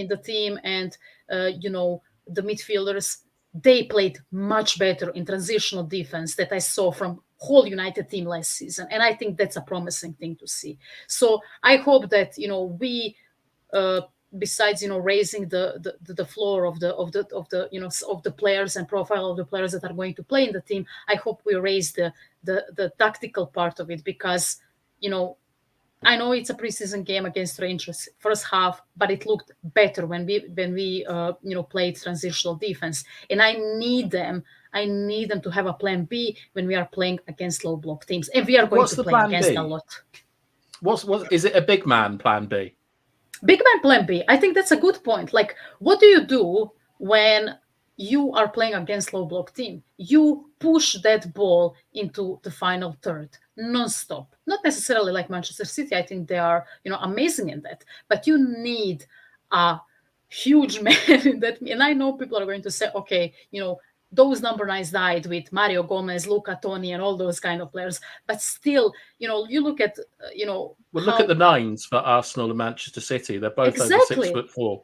the team and the midfielders, they played much better in transitional defense that I saw from whole United team last season, and I think that's a promising thing to see. So I hope that we besides raising the floor of the players and profile of the players that are going to play in the team, I hope we raise the tactical part of it, because I know it's a preseason game against Rangers, first half, but it looked better when we played transitional defense. And I need them to have a plan B when we are playing against low block teams, and we are going to play against a lot. What is it? A big man plan B? Big man plan B. I think that's a good point. Like, what do you do when you are playing against low block team? You push that ball into the final third non-stop. Not necessarily like Manchester City. I think they are amazing in that. But you need a huge man in that. And I know people are going to say, okay, those number 9s died with Mario Gomez, Luca Toni, and all those kind of players. But still, you look at, look at the 9s for Arsenal and Manchester City. They're both over 6'4".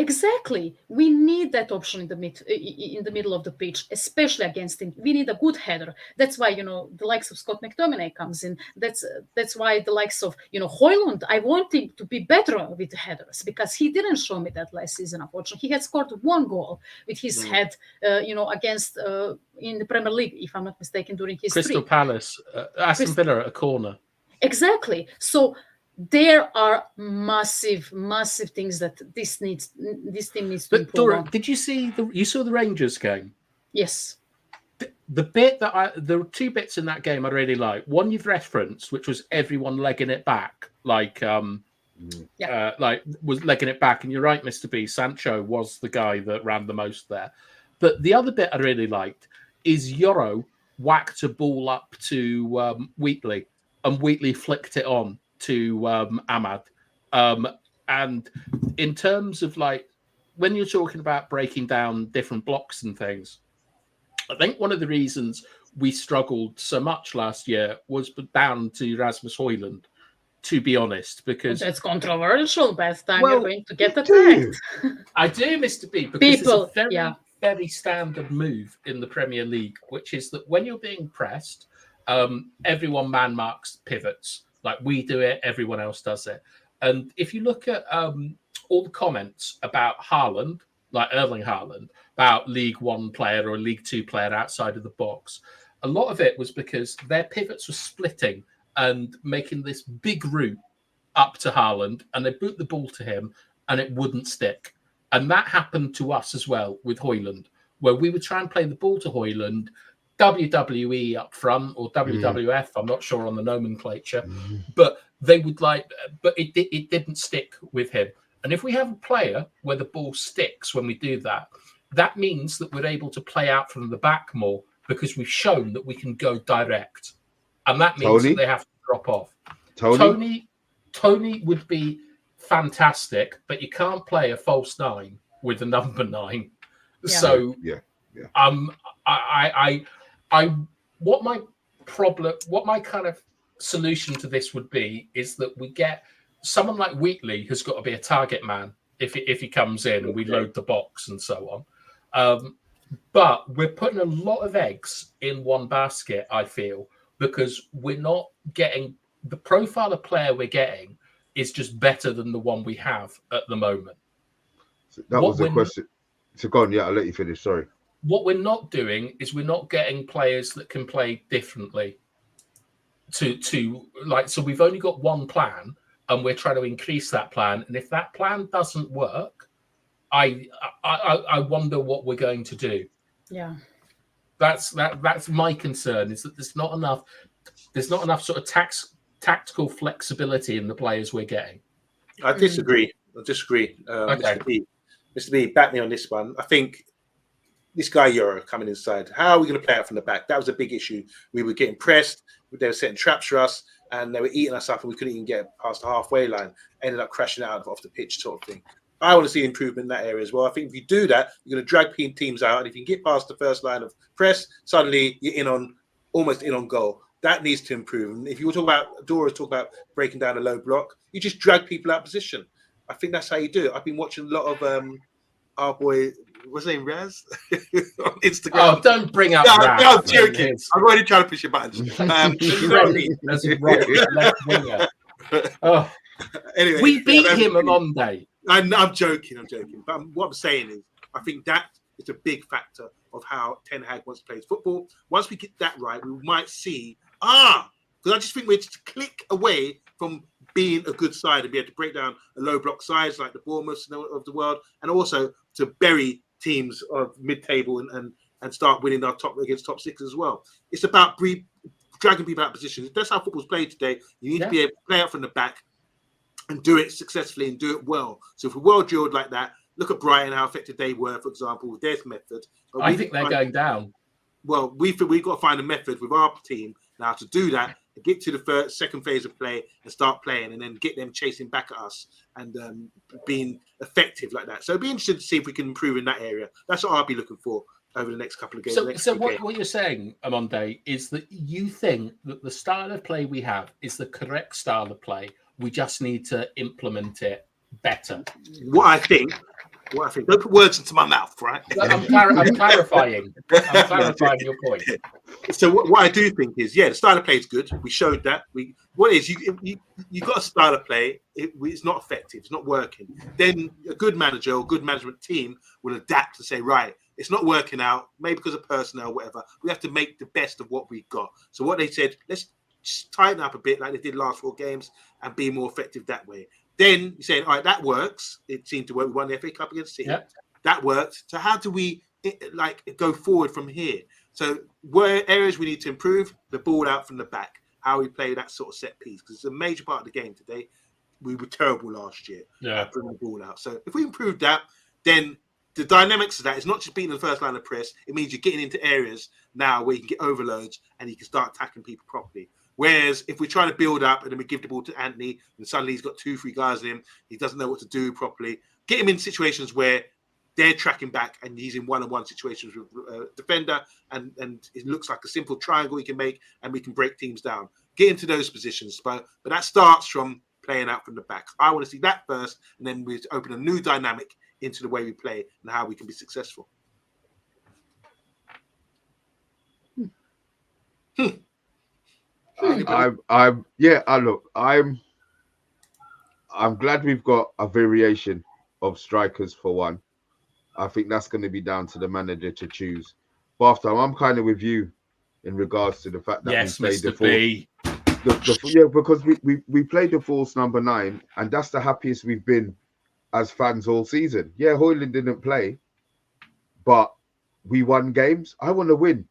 Exactly. We need that option in the middle of the pitch, especially against him. We need a good header. That's why the likes of Scott McTominay comes in. That's why the likes of Højlund. I want him to be better with the headers, because he didn't show me that last season. Unfortunately, he had scored 1 goal with his head, against in the Premier League, if I'm not mistaken, during his Crystal Palace, Aston Villa at a corner. Exactly. So there are massive things that this team needs to improve. But Dora, on. did you see you saw the Rangers game? Yes. The bit that there were 2 bits in that game I really like. One you've referenced, which was everyone legging it back, like was legging it back. And you're right, Mr. B. Sancho was the guy that ran the most there. But the other bit I really liked is Yoro whacked a ball up to Wheatley, and Wheatley flicked it on to Ahmad. And in terms of when you're talking about breaking down different blocks and things, I think one of the reasons we struggled so much last year was down to Rasmus Højlund, to be honest, because that's controversial. Best time you're going to get attacked. I do, Mr. B, because it's a very, very standard move in the Premier League, which is that when you're being pressed, everyone man marks pivots. Like we do it, everyone else does it. And if you look at all the comments about Haaland, like Erling Haaland, about League One player or League Two player outside of the box, a lot of it was because their pivots were splitting and making this big route up to Haaland, and they boot the ball to him and it wouldn't stick. And that happened to us as well with Højlund, where we would try and play the ball to Højlund, WWE up front or WWF, I'm not sure on the nomenclature, but they would but it didn't stick with him. And if we have a player where the ball sticks when we do that, that means that we're able to play out from the back more, because we've shown that we can go direct. And that means that they have to drop off. Tony would be fantastic, but you can't play a false 9 with a number 9. Yeah. So what my kind of solution to this would be is that we get someone like Wheatley has got to be a target man if he comes in and we load the box and so on. But we're putting a lot of eggs in one basket, I feel, because we're not getting the profile of player we're getting is just better than the one we have at the moment. So that was the question. So go on, yeah, I'll let you finish. Sorry. What we're not doing is we're not getting players that can play differently. So we've only got one plan, and we're trying to increase that plan. And if that plan doesn't work, I wonder what we're going to do. Yeah, that's my concern, is that there's not enough sort of tactical flexibility in the players we're getting. I disagree. Okay. Mr. B, back me on this one. I think this guy Euro coming inside, how are we going to play out from the back? That was a big issue. We were getting pressed, they were setting traps for us, and they were eating us up, and we couldn't even get past the halfway line. Ended up crashing out off the pitch, sort of thing. I want to see improvement in that area as well. I think if you do that, you're going to drag teams out, and if you can get past the first line of press, suddenly you're almost in on goal. That needs to improve. And if you talk about breaking down a low block, you just drag people out of position. I think that's how you do it. I've been watching a lot of our boy, what's his name, Raz, on Instagram. Oh, don't bring up Raz. Raz. I'm joking. I'm already trying to push your buttons. That's right, left winger. Oh. Anyway, we beat him on Monday. I'm joking. But what I'm saying is, I think that is a big factor of how Ten Hag wants to play his football. Once we get that right, we might see, because I just think we're just a click away from being a good side and be able to break down a low block sides like the Bournemouths of the world, and also to bury teams of mid-table and start winning our top six as well. It's about dragging people out of positions. That's how football's played today. You need to be able to play out from the back and do it successfully and do it well. So if we're well drilled like that, look at Brighton, how effective they were, for example, with their method. But I think they're going down. Well, we've got to find a method with our team now to do that, and get to the second phase of play and start playing, and then get them chasing back at us and being effective like that. So it'd be interesting to see if we can improve in that area. That's what I'll be looking for over the next couple of games. So what you're saying, Amonde, is that you think that the style of play we have is the correct style of play. We just need to implement it better. What I think. Don't put words into my mouth, right? I'm clarifying. I'm clarifying your point. So what I do think is, the style of play is good. We showed that. You got a style of play. It's not effective. It's not working. Then a good manager or good management team will adapt to say, right, it's not working out. Maybe because of personnel, whatever. We have to make the best of what we've got. So what they said, let's just tighten up a bit, like they did last 4 games, and be more effective that way. Then you're saying, all right, that works. It seemed to work. We won the FA Cup against City. Yep. That worked. So how do we go forward from here? So where areas we need to improve, the ball out from the back, how we play that sort of set piece, because it's a major part of the game today. We were terrible last year at bringing the ball out. So if we improve that, then the dynamics of that is not just being the first line of press. It means you're getting into areas now where you can get overloads and you can start attacking people properly. Whereas if we're trying to build up and then we give the ball to Anthony and suddenly he's got 2-3 guys in him, he doesn't know what to do properly. Get him in situations where they're tracking back and he's in one-on-one situations with a defender and it looks like a simple triangle he can make and we can break teams down. Get into those positions. But that starts from playing out from the back. I want to see that first, and then we open a new dynamic into the way we play and how we can be successful. I'm glad we've got a variation of strikers for one. I think that's going to be down to the manager to choose. But after I'm kind of with you in regards to the fact that we played because we played the false number 9, and that's the happiest we've been as fans all season. Yeah, Højlund didn't play, but we won games. I want to win.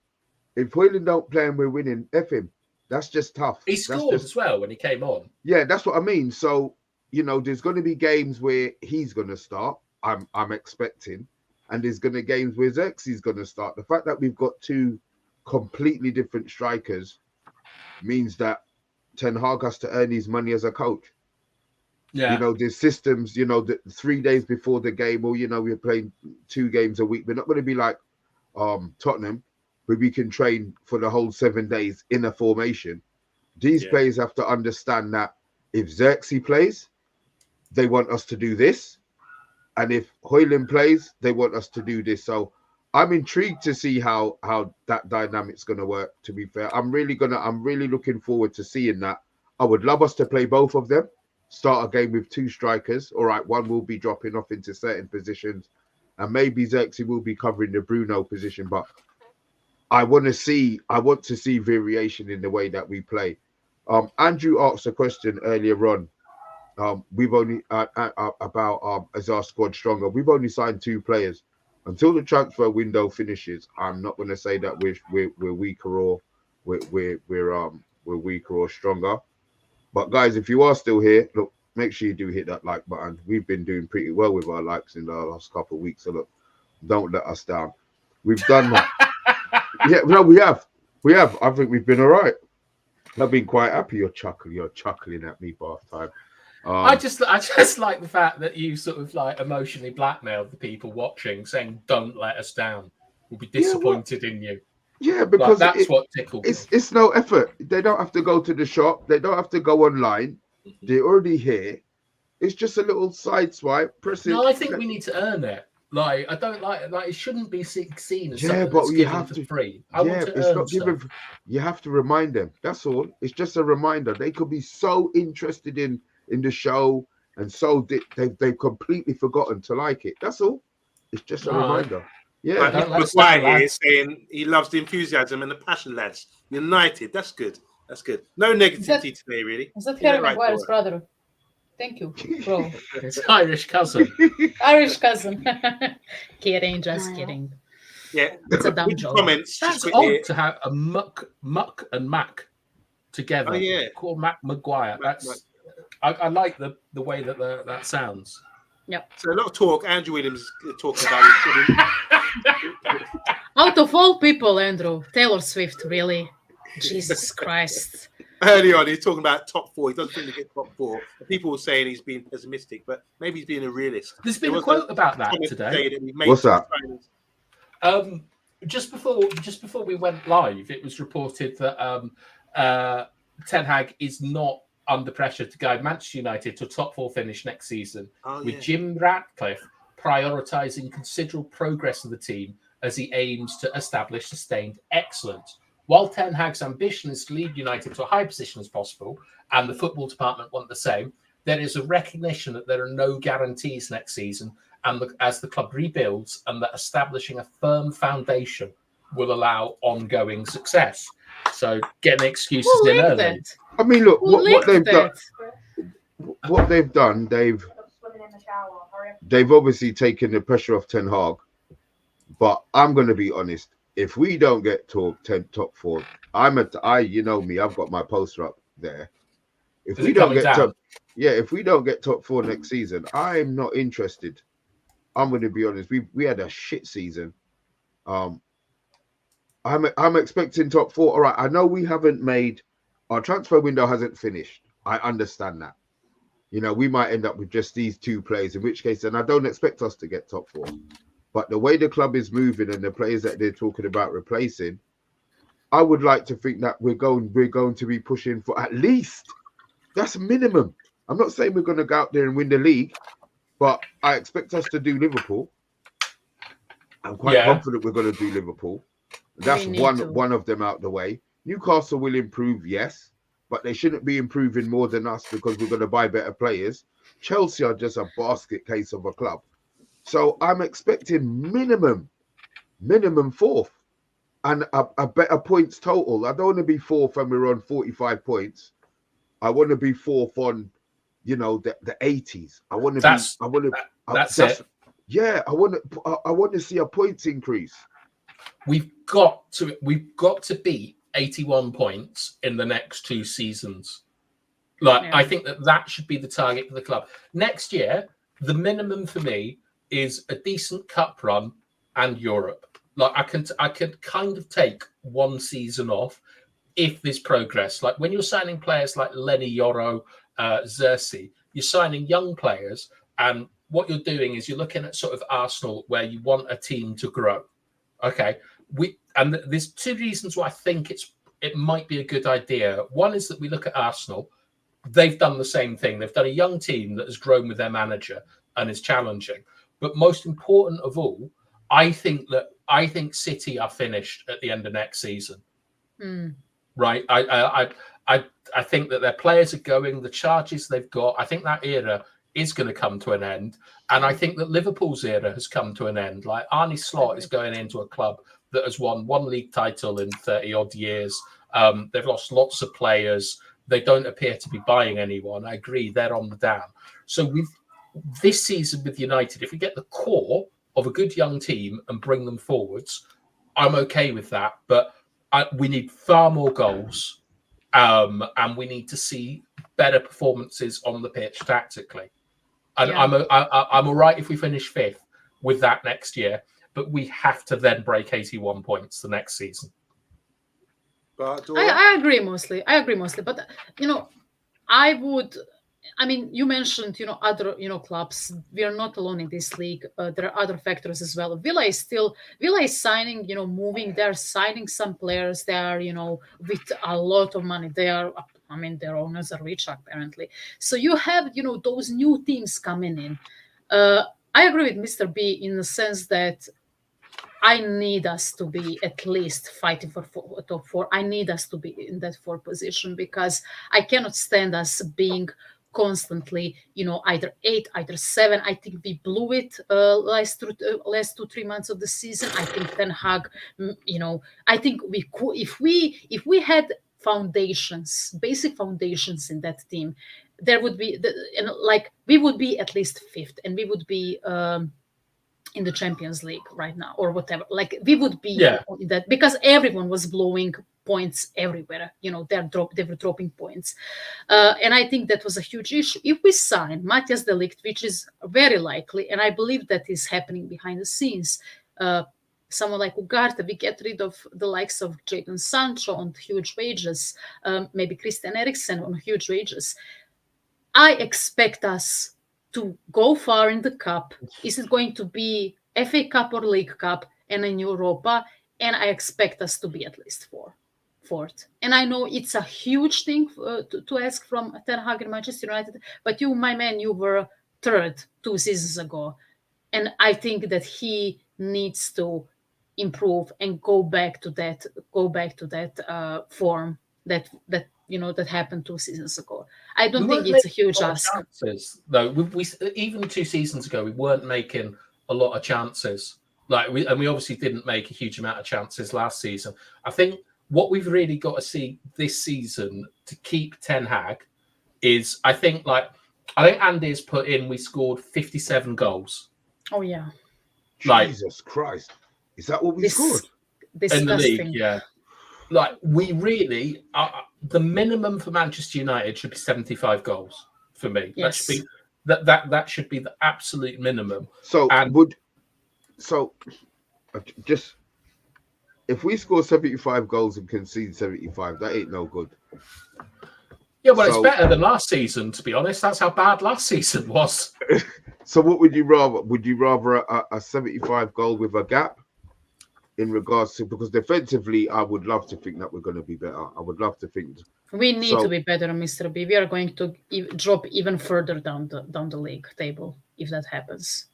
If Højlund don't play and we're winning, F him. That's just tough. He scored as well when he came on. Yeah, that's what I mean. So, there's going to be games where he's going to start. I'm expecting. And there's going to be games where Xerxes going to start. The fact that we've got 2 completely different strikers means that Ten Hag has to earn his money as a coach. Yeah. There's systems, that 3 days before the game, or, we're playing 2 games a week. We're not going to be like Tottenham, where we can train for the whole 7 days in a formation. These Yeah. players have to understand that if Xerxes plays, they want us to do this. And if Hoyland plays, they want us to do this. So I'm intrigued to see how that dynamic's going to work, to be fair. I'm really looking forward to seeing that. I would love us to play both of them. Start a game with 2 strikers. All right, one will be dropping off into certain positions. And maybe Xerxes will be covering the Bruno position. But I want to see variation in the way that we play. Andrew asked a question earlier on. We've only about is our squad stronger? We've only signed 2 players. Until the transfer window finishes, I'm not going to say that we're weaker or we're weaker or stronger. But guys, if you are still here, look, make sure you do hit that like button. We've been doing pretty well with our likes in the last couple of weeks. So look, don't let us down. We've done that. Yeah, no, we have. I think we've been all right. I've been quite happy. You're chuckling at me, bath time. I just like the fact that you sort of like emotionally blackmailed the people watching, saying "Don't let us down. We'll be disappointed in you." Yeah, because like, that's what tickled me. It's no effort. They don't have to go to the shop. They don't have to go online. They're already here. It's just a little side swipe. Press it. No, I think we need to earn it. Like, I don't like it shouldn't be seen as something but that's you given have for to, free. I want to it's earn not given. stuff. You have to remind them. That's all. It's just a reminder. They could be so interested in the show, and so they've completely forgotten to like it. That's all. It's just a reminder. Yeah. Like don't let us Mr. Maguire down, here lads. saying he loves the enthusiasm and the passion, lads. United. That's good. That's good. No negativity today, really. Is that Yeah, Harry right, Maguire's Dora. brother? Thank you, bro. It's Irish cousin. Irish cousin. Kidding, just kidding. Yeah. It's a dumb With the joke. comments, That's just quickly. odd to have a muck and Mac together. Oh, yeah. Call Mac Maguire. That's I like the way that sounds. Yep. So a lot of talk. Andrew Williams is talking about Out of all people, Andrew, Taylor Swift, really? Jesus Christ. early on. He's talking about top 4. He doesn't think they get top 4. People were saying he's being pessimistic, but maybe he's being a realist. There's been a quote about that today. What's that? Just before we went live, it was reported that Ten Hag is not under pressure to guide Manchester United to a top 4 finish next season, with Jim Ratcliffe prioritising considerable progress of the team as he aims to establish sustained excellence. While Ten Hag's ambition is to lead United to a high position as possible, and the football department want the same, there is a recognition that there are no guarantees next season, and as the club rebuilds, and that establishing a firm foundation will allow ongoing success. So getting excuses in early. That? I mean, look, what they've that? done, they've obviously taken the pressure off Ten Hag. But I'm going to be honest. If we don't get top 4, you know me, I've got my poster up there. If we don't get top 4 next season, I'm not interested. I'm going to be honest. We had a shit season. I'm expecting top 4. All right, I know we haven't made our transfer window hasn't finished. I understand that. You know, we might end up with just these 2 players, in which case, and I don't expect us to get top 4. But the way the club is moving and the players that they're talking about replacing, I would like to think that we're going to be pushing for at least, that's minimum. I'm not saying we're going to go out there and win the league, but I expect us to do Liverpool. I'm quite confident we're going to do Liverpool. That's one of them out the way. Newcastle will improve, yes, but they shouldn't be improving more than us because we're going to buy better players. Chelsea are just a basket case of a club. So I'm expecting minimum 4th and a better points total. I don't want to be 4th when we're on 45 points. I want to be 4th on, the 80s. I want to see a points increase. We've got to beat 81 points in the next 2 seasons. I think that should be the target for the club. Next year, the minimum for me is a decent cup run and Europe. I could kind of take 1 season off if there's progress. Like when you're signing players like Lenny Yoro, Xerxes, you're signing young players, and what you're doing is you're looking at sort of Arsenal where you want a team to grow. Okay, there's 2 reasons why I think it's it might be a good idea. One is that we look at Arsenal. They've done the same thing. They've done a young team that has grown with their manager and is challenging. But most important of all, I think City are finished at the end of next season. Right? I think that their players are going, the charges they've got. I think that era is going to come to an end, and I think that Liverpool's era has come to an end. Like Arne Slot is going into a club that has won one league title in 30 odd years. They've lost lots of players. They don't appear to be buying anyone. I agree, they're on the down. So with this season with United, if we get the core of a good young team and bring them forwards, I'm okay with that. But we need far more goals, and we need to see better performances on the pitch tactically. And I'm all right if we finish 5th with that next year, but we have to then break 81 points the next season. But I agree mostly. But you mentioned other clubs. We are not alone in this league. There are other factors as well. Villa is signing, moving. They're signing some players. They are with a lot of money. Their owners are rich apparently. So you have those new teams coming in. I agree with Mr. B in the sense that I need us to be at least fighting for top 4. I need us to be in that 4 position because I cannot stand us being constantly, either 8, either 7. I think we blew it last 2-3 months of the season. I think Ten Hag, I think we could if we had basic foundations in that team, there would be we would be at least 5th, and we would be in the Champions League right now or whatever. Like we would be in that because everyone was blowing points everywhere. They were dropping points, and I think that was a huge issue. If we sign Matthias de Ligt, which is very likely, and I believe that is happening behind the scenes, someone like Ugarte, we get rid of the likes of Jadon Sancho on huge wages, maybe Christian Eriksen on huge wages. I expect us to go far in the cup. Is it going to be FA Cup or League Cup and in Europa? And I expect us to be at least 4th. And I know it's a huge thing to ask from Ten Hag and Manchester United, but you, my man, you were 3rd 2 seasons ago. And I think that he needs to improve and go back to that form that happened 2 seasons ago. I don't think it's a huge ask. Though we even 2 seasons ago, we weren't making a lot of chances. We obviously didn't make a huge amount of chances last season. I think what we've really got to see this season to keep Ten Hag is I think Andy's put in. We scored 57 goals. Oh yeah. Jesus Christ! Is that what we scored in the league? Yeah. We really the minimum for Manchester United should be 75 goals for me. Yes. That should be the absolute minimum. Just if we score 75 goals and concede 75, that ain't no good. Yeah, well, it's better than last season, to be honest. That's how bad last season was. So what would you rather? Would you rather a 75 goal with a gap? In regards to, because defensively, I would love to think that we're going to be better. I would love to think we need to be better, Mr. B. We are going to drop even further down the league table if that happens.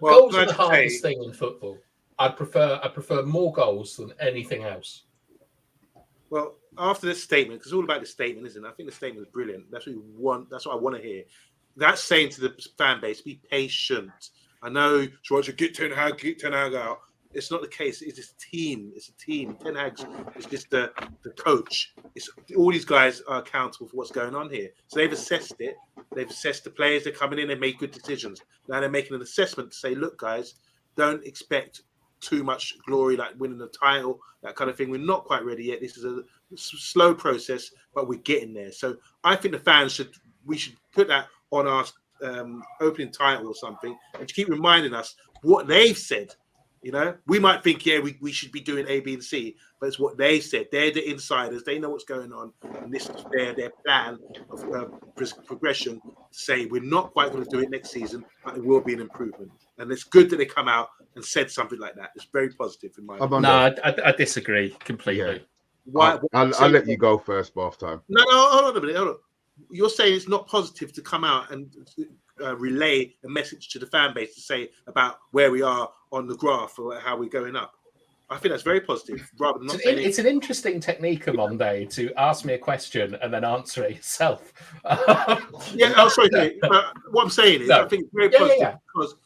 Goals are the hardest thing in football. I prefer more goals than anything else. Well, after this statement, because it's all about the statement, isn't it? I think the statement is brilliant. That's what we want. That's what I want to hear. That's saying to the fan base, be patient. I know Schwarzer, get Ten Hag out. It's not the case. It's a team. It's a team. Ten Hag is just the coach. It's all these guys are accountable for what's going on here. So they've assessed it. They've assessed the players. They're coming in and make good decisions. Now they're making an assessment to say, look, guys, don't expect too much glory like winning the title, that kind of thing. We're not quite ready yet. This is a slow process, but we're getting there. So I think the fans should put that on our opening title or something, and to keep reminding us what they've said. We might think, we should be doing A, B, and C, but it's what they said. They're the insiders. They know what's going on. And this is their plan of progression to say we're not quite going to do it next season, but it will be an improvement. And it's good that they come out and said something like that. It's very positive in my opinion. No, I disagree completely. Why? I'll let you go first, bath time. No, hold on a minute. Hold on. You're saying it's not positive to come out and relay a message to the fan base to say about where we are on the graph or how we're going up. I think that's very positive. Rather than not saying It's an interesting technique, Monday, to ask me a question and then answer it yourself. Yeah, I'm sorry. But what I'm saying is, I think it's very positive because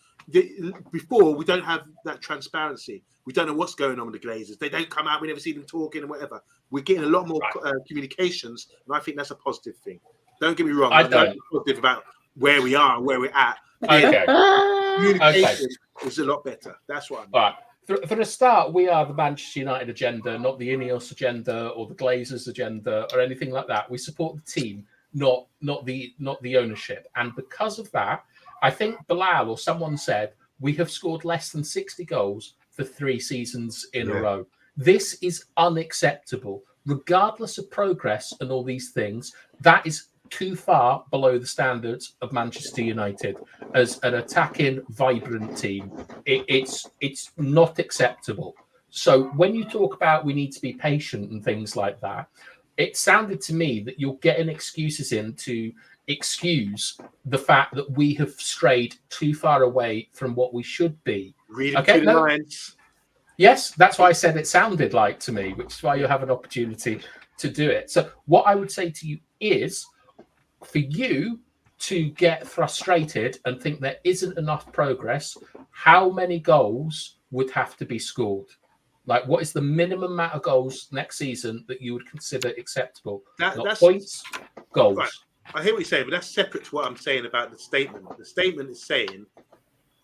before we don't have that transparency. We don't know what's going on with the Glazers. They don't come out. We never see them talking and whatever. We're getting a lot more communications, and I think that's a positive thing. Don't get me wrong. I'm positive about where we are and where we're at. Okay. Communication is a lot better. That's what I mean. All right. For a start, we are the Manchester United agenda, not the Ineos agenda or the Glazers agenda or anything like that. We support the team, not the ownership. And because of that, I think Bilal or someone said we have scored less than 60 goals for 3 seasons in a row. This is unacceptable, regardless of progress and all these things. That is too far below the standards of Manchester United as an attacking, vibrant team. It's not acceptable. So when you talk about we need to be patient and things like that, it sounded to me that you're getting excuses in to excuse the fact that we have strayed too far away from what we should be. Yes, that's why I said it sounded like to me, which is why you have an opportunity to do it. So what I would say to you is, for you to get frustrated and think there isn't enough progress, how many goals would have to be scored? Like, what is the minimum amount of goals next season that you would consider acceptable? That's points, goals. Right. I hear what you're saying, but that's separate to what I'm saying about the statement. The statement is saying,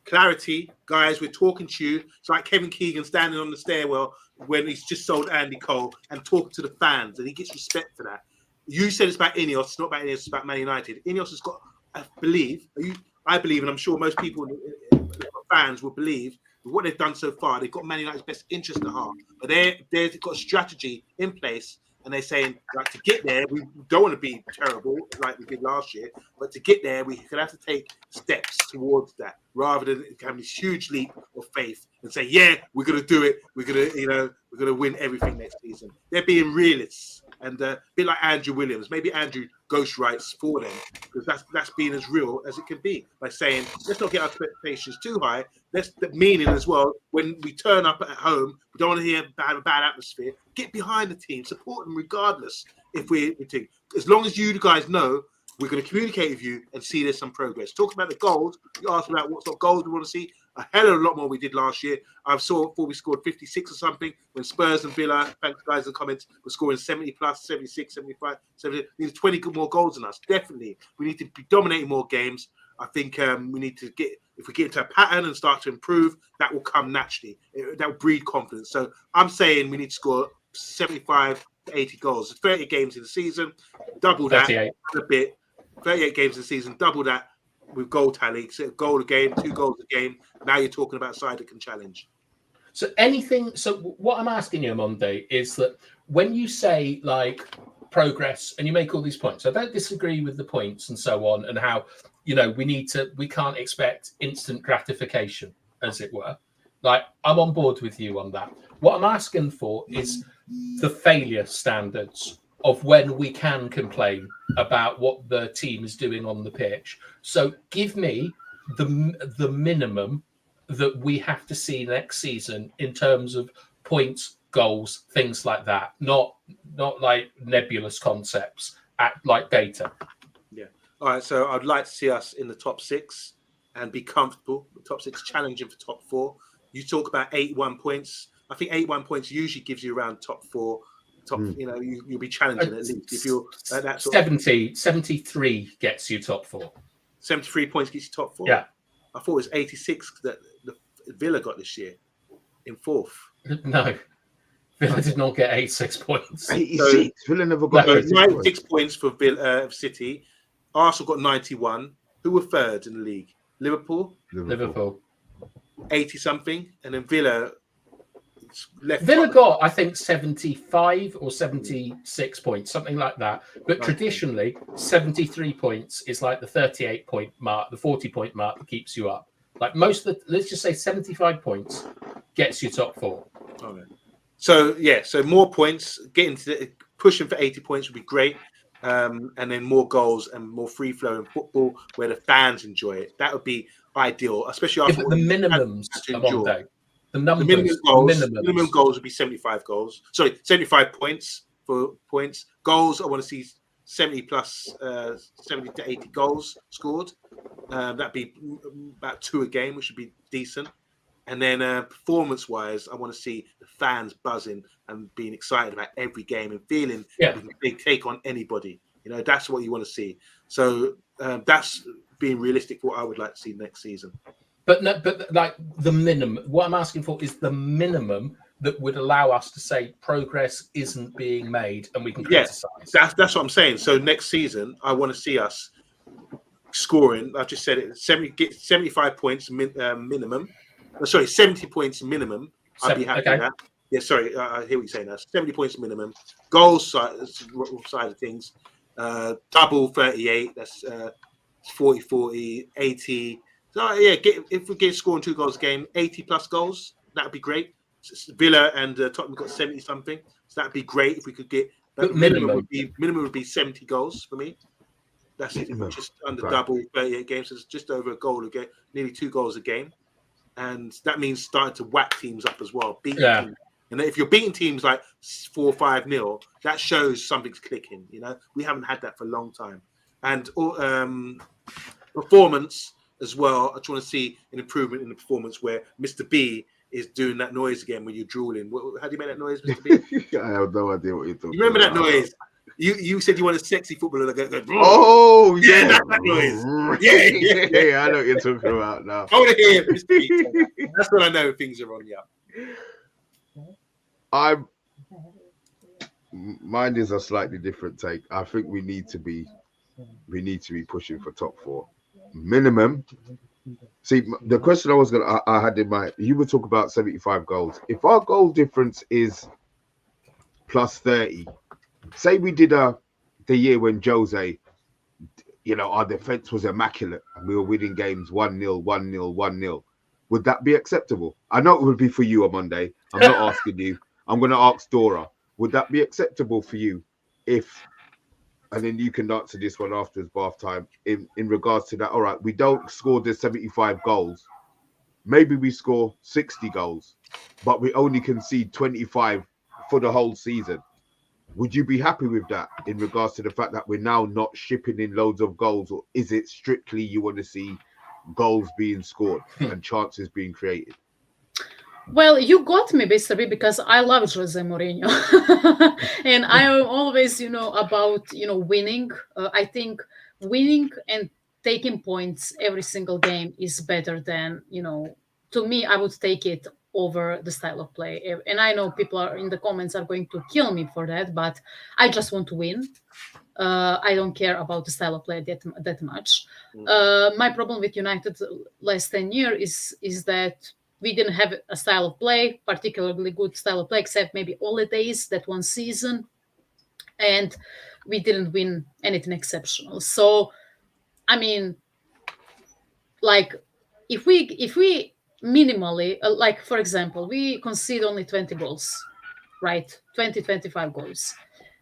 clarity, guys, we're talking to you. It's like Kevin Keegan standing on the stairwell when he's just sold Andy Cole and talking to the fans, and he gets respect for that. You said it's about Ineos. It's not about Ineos. It's about Man United. Ineos has got, I believe, and I'm sure most people, fans will believe, with what they've done so far, they've got Man United's best interest at heart. But they've got a strategy in place, and they're saying, like, to get there, we don't want to be terrible like we did last year, but to get there, we're going to have to take steps towards that, rather than having this huge leap of faith and say, yeah, we're going to do it. We're going to win everything next season. They're being realists. And a bit like Andrew Williams, maybe Andrew ghostwrites for them, because that's being as real as it can be, by saying, let's not get our expectations too high. Let's meaning as well, when we turn up at home, we don't want to have a bad atmosphere. Get behind the team, support them regardless. If we think, as long as you guys know, we're going to communicate with you and see there's some progress. Talk about the goals. You asked about what sort of goals we want to see. A hell of a lot more we did last year. I saw before we scored 56 or something when Spurs and Villa, thanks guys in the comments, were scoring 70 plus, 76, 75, 70. Needs 20 more goals than us. Definitely. We need to be dominating more games. I think we need to if we get into a pattern and start to improve, that will come naturally. That will breed confidence. So I'm saying we need to score 75 to 80 goals. 30 games in the season, double that 38. a bit. 38 games in the season, double that with goal tally. So goal a game, 2 goals a game. Now you're talking about a side that can challenge. So what I'm asking you, Monday, is that when you say like progress and you make all these points, I don't disagree with the points and so on, and how, we can't expect instant gratification, as it were. Like, I'm on board with you on that. What I'm asking for is the failure standards of when we can complain about what the team is doing on the pitch. So give me the minimum that we have to see next season in terms of points, goals, things like that. Not like nebulous concepts, like data. Yeah. All right. So I'd like to see us in the top 6 and be comfortable. The top 6 challenging for top 4. You talk about 81 points. I think 81 points usually gives you around top 4. You'll be challenging at least if you're at that sort 73 gets you top 4. 73 points gets you top 4. Yeah, I thought it was 86 that the Villa got this year in 4th. No, Villa did not get 86 points. 86. Villa never got 96 points for Villa City. Arsenal got 91. Who were third in the league? Liverpool. 80 something, and then Villa. Villa got, I think, 75 or 76 points, something like that. But traditionally, 73 points is like the 38 point mark, the 40 point mark that keeps you up. Like most of let's just say 75 points gets you top 4. Okay. So yeah, so more points, pushing for 80 points would be great. And then more goals and more free flowing football where the fans enjoy it. That would be ideal, especially Yeah, after but what the we had minimums to are one endure. day. The The numbers, minimum goals would be 75 goals. Sorry, 75 points for points. Goals, I want to see 70 plus 70 to 80 goals scored. That'd be about 2 a game, which would be decent. And then performance-wise, I want to see the fans buzzing and being excited about every game and feeling Yeah. that we can take on anybody. You know, that's what you want to see. So that's being realistic for what I would like to see next season. But no, but like the minimum. What I'm asking for is the minimum that would allow us to say progress isn't being made, and we can criticize. That's what I'm saying. So next season, I want to see us scoring. I just said it. 75 points minimum. Sorry, 70 points minimum. I'd be happy with that. Yeah, sorry, I hear what you're saying now. 70 points minimum. Goals side of things. Double 38. That's 40, 40, 80. So yeah, if we get scoring 2 goals a game, 80 plus goals, that'd be great. Villa and Tottenham got 70 something. So that'd be great if we could get. But minimum would be 70 goals for me. That's just under double 38 games. So it's just over a goal a game, nearly 2 goals a game. And that means starting to whack teams up as well. Beating teams. And if you're beating teams like 4-5-0, that shows something's clicking. You know, we haven't had that for a long time. And performance as well. I just want to see an improvement in the performance where Mr. B is doing that noise again when you're drooling. How do you make that noise, Mr. B? I have no idea what you're talking about. You remember that noise? You said you want a sexy footballer to go. Oh yeah, that noise. Yeah, I know what you're talking about now. I want to hear Mr. B say that. That's when I know things are on the up. Mine is a slightly different take. I think we need to be pushing for top 4 minimum. See, the question I had in mind, you would talk about 75 goals. If our goal difference is plus 30, say we did the year when Jose, you know, our defense was immaculate and we were winning games 1-0, 1-0, 1-0. Would that be acceptable? I know it would be for you on Monday. I'm not asking you. I'm going to ask Dora. Would that be acceptable for you if, and then you can answer this one after it's bath time, in regards to that, all right, we don't score the 75 goals. Maybe we score 60 goals, but we only concede 25 for the whole season. Would you be happy with that in regards to the fact that we're now not shipping in loads of goals? Or is it strictly you want to see goals being scored and chances being created? Well, you got me, Mr. B, because I love Jose Mourinho. And I am always, about, winning. I think winning and taking points every single game is better than, to me, I would take it over the style of play. And I know people are in the comments are going to kill me for that, but I just want to win. I don't care about the style of play that much. My problem with United last 10 years is that we didn't have a style of play, particularly good style of play, except maybe holidays that one season, and we didn't win anything exceptional. So, I mean, like if we minimally, like for example, we concede only 20 goals, right? 20, 25 goals,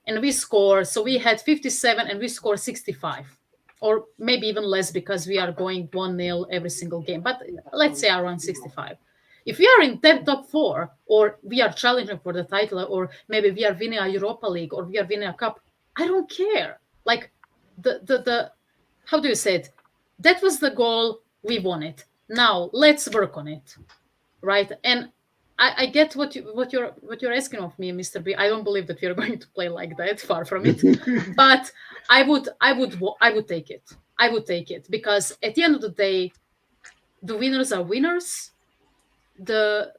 and we score. So we had 57, and we score 65. Or maybe even less because we are going 1-0 every single game. But let's say around 65. If we are in top 4, or we are challenging for the title, or maybe we are winning a Europa League, or we are winning a cup, I don't care. Like the how do you say it? That was the goal. We won it. Now let's work on it, right? And I get what you're asking of me, Mr. B. I don't believe that we are going to play like that. Far from it. But I would take it. I would take it because at the end of the day, the winners are winners. The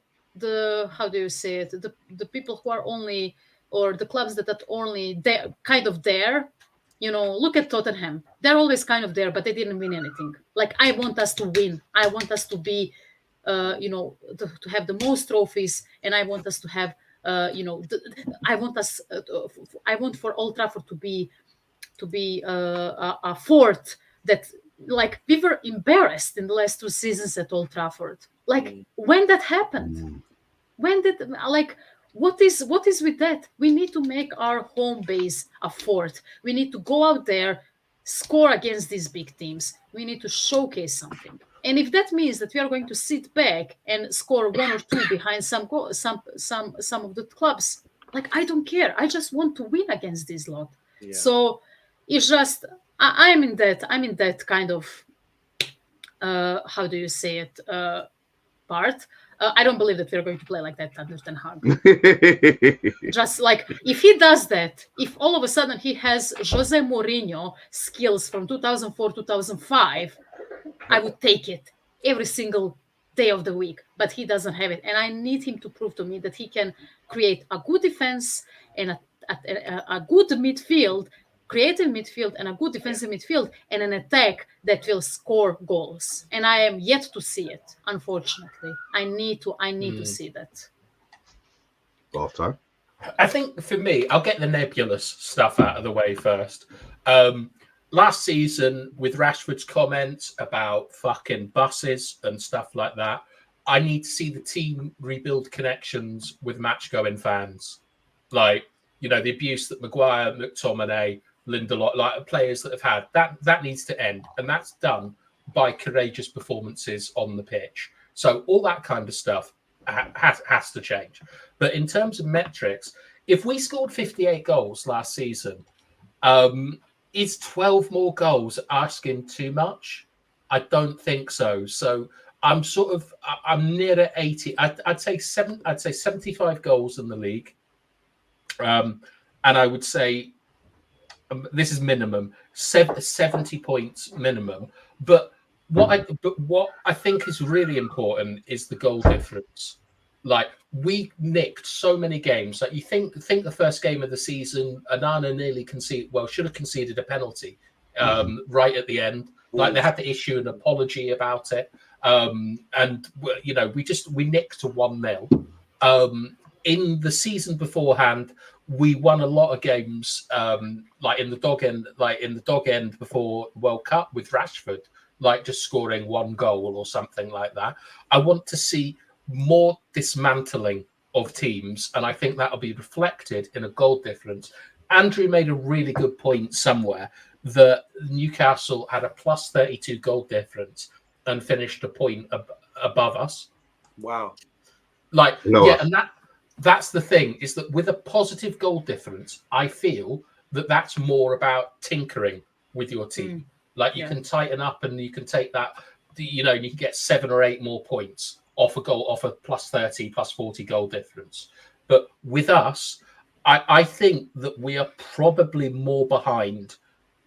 how do you say it? The people who are only, or the clubs that are only there, kind of there. Look at Tottenham. They're always kind of there, but they didn't win anything. Like, I want us to win. I want us to be, to have the most trophies, and I want us to have, I want for Old Trafford to be a fort that, like, we were embarrassed in the last 2 seasons at Old Trafford. Like, when that happened, when did, like, What is with that? We need to make our home base a fort. We need to go out there, score against these big teams. We need to showcase something. And if that means that we are going to sit back and score one or two behind some of the clubs, like, I don't care. I just want to win against this lot. Yeah. So it's just I'm in that kind of how do you say it part. I don't believe that we're going to play like that under Ten Hag. Just like, if he does that, if all of a sudden he has Jose Mourinho skills from 2004, 2005, I would take it every single day of the week. But he doesn't have it. And I need him to prove to me that he can create a good defense and a good midfield, creative midfield, and a good defensive midfield, and an attack that will score goals. And I am yet to see it, unfortunately. I need to see that. Half time. I think for me, I'll get the nebulous stuff out of the way first. Last season, with Rashford's comments about fucking buses and stuff like that, I need to see the team rebuild connections with match-going fans. Like, you know, the abuse that Maguire, McTominay, Lindelof, like players that have had, that needs to end. And that's done by courageous performances on the pitch. So all that kind of stuff has to change. But in terms of metrics, if we scored 58 goals last season, is 12 more goals asking too much? I don't think so. So I'm near at 80. I'd say 75 goals in the league. And I would say this is minimum 70 points minimum. But what I think is really important is the goal difference. Like, we nicked so many games. Like, you think the first game of the season, Anana nearly should have conceded a penalty right at the end. Like, they had to issue an apology about it. And you know, we nicked to 1-0. In the season beforehand, we won a lot of games, like in the dog end before the World Cup with Rashford, like just scoring one goal or something like that. I want to see more dismantling of teams, and I think that'll be reflected in a goal difference. Andrew made a really good point somewhere that Newcastle had a plus 32 goal difference and finished a point above us. Wow. Like, No. yeah, and that's the thing, is that with a positive goal difference, I feel that that's more about tinkering with your team. Like, you can tighten up and you can take that, you know, you can get 7 or 8 more points off a plus 30, plus 40 goal difference. But with us, I think that we are probably more behind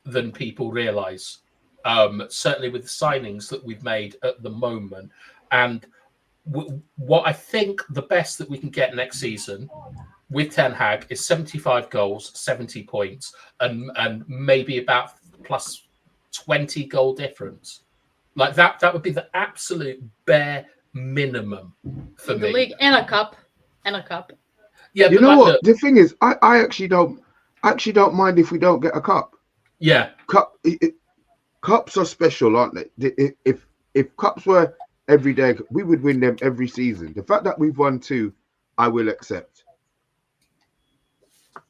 than people realize. Certainly with the signings that we've made at the moment. And what I think the best that we can get next season with Ten Hag is 75 goals, 70 points, and maybe about plus 20 goal difference. Like, that would be the absolute bare minimum for in me. the league, and a cup. Yeah, You know what? The thing is, I actually don't mind if we don't get a cup. Yeah. Cups are special, aren't they? If cups were every day, we would win them every season. The fact that we've won 2, I will accept.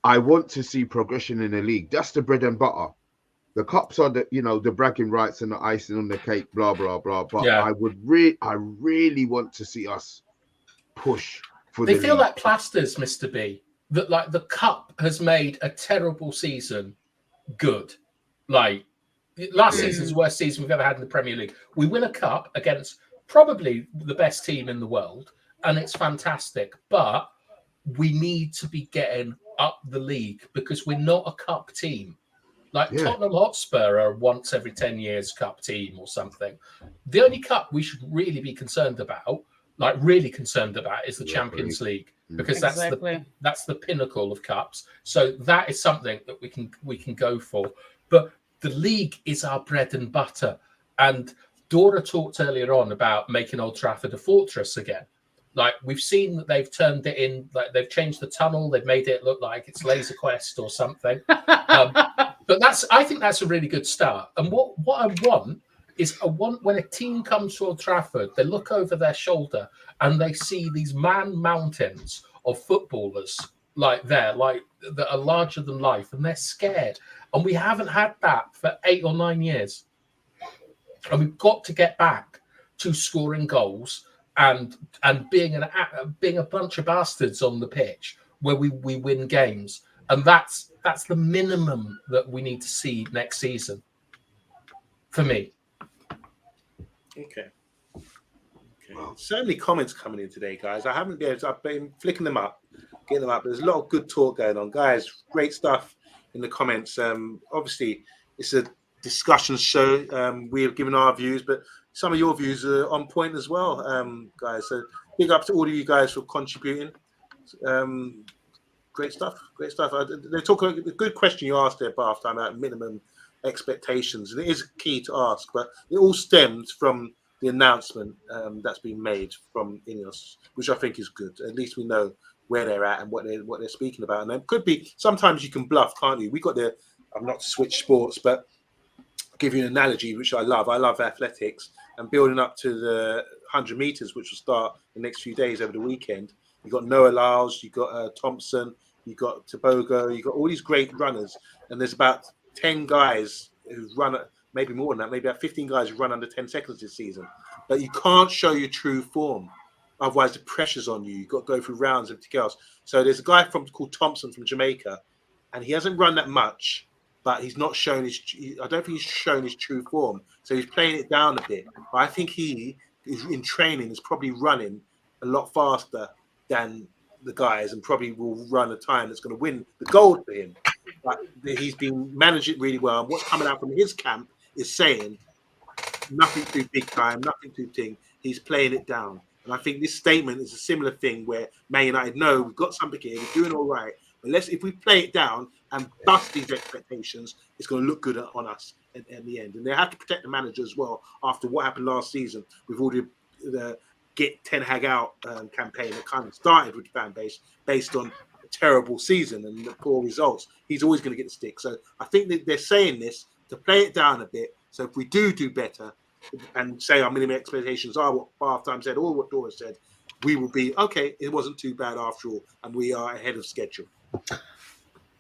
I want to see progression in the league. That's the bread and butter. The cups are the bragging rights and the icing on the cake, blah blah blah. But yeah. I really want to see us push for they the feel league. like plasters, Mr. B. That, like, the cup has made a terrible season good. Like, last season's worst season we've ever had in the Premier League. We win a cup against probably the best team in the world, and it's fantastic. But we need to be getting up the league because we're not a cup team. Like, Tottenham Hotspur are once every 10 years cup team or something. The only cup we should really be concerned about, is the Champions League, because that's the pinnacle of cups. So that is something that we can go for. But the league is our bread and butter. And Dora talked earlier on about making Old Trafford a fortress again. Like, we've seen that they've turned it in, like, they've changed the tunnel, they've made it look like it's Laser Quest or something. But I think that's a really good start. And what I want is when a team comes to Old Trafford, they look over their shoulder and they see these man mountains of footballers like that are larger than life, and they're scared. And we haven't had that for 8 or 9 years. And we've got to get back to scoring goals and being a bunch of bastards on the pitch where we win games. And that's the minimum that we need to see next season for me. Okay. So many comments coming in today, guys. I've been flicking them up, getting them up. There's a lot of good talk going on, guys. Great stuff in the comments. Obviously, it's a discussion show. We're giving our views, but some of your views are on point as well, guys. So big up to all of you guys for contributing. Great stuff. They talk a good question you asked there, Bath, about minimum expectations, and it is key to ask, but it all stems from the announcement that's been made from Ineos, which I think is good. At least we know where they're at and what they're speaking about. And it could be, sometimes you can bluff, can't you? We got the, I'm not to switch sports, but I'll give you an analogy, which I love. I love athletics, and building up to the 100 meters, which will start the next few days over the weekend. You got Noah Lyles, you got Thompson, you got Tebogo, you got all these great runners, and there's about 10 guys who've run, maybe more than that, maybe about 15 guys who run under 10 seconds this season. But you can't show your true form. Otherwise, the pressure's on you. You've got to go through rounds and everything else. So there's a guy called Thompson from Jamaica, and he hasn't run that much, but he's not shown I don't think he's shown his true form. So he's playing it down a bit. But I think he is in training, is probably running a lot faster than the guys, and probably will run a time that's going to win the gold for him. But he's been managing really well. And what's coming out from his camp is saying nothing too big time, nothing too thing. He's playing it down. And I think this statement is a similar thing where Man United know we've got something here, we're doing all right. But if we play it down and bust these expectations, it's going to look good on us in the end. And they have to protect the manager as well after what happened last season with all the Get Ten Hag Out campaign that kind of started with the fan base based on a terrible season and the poor results. He's always going to get the stick. So I think that they're saying this to play it down a bit. So if we do better and say our minimum expectations are what Halftime said or what Dora said, we will be, okay, it wasn't too bad after all, and we are ahead of schedule.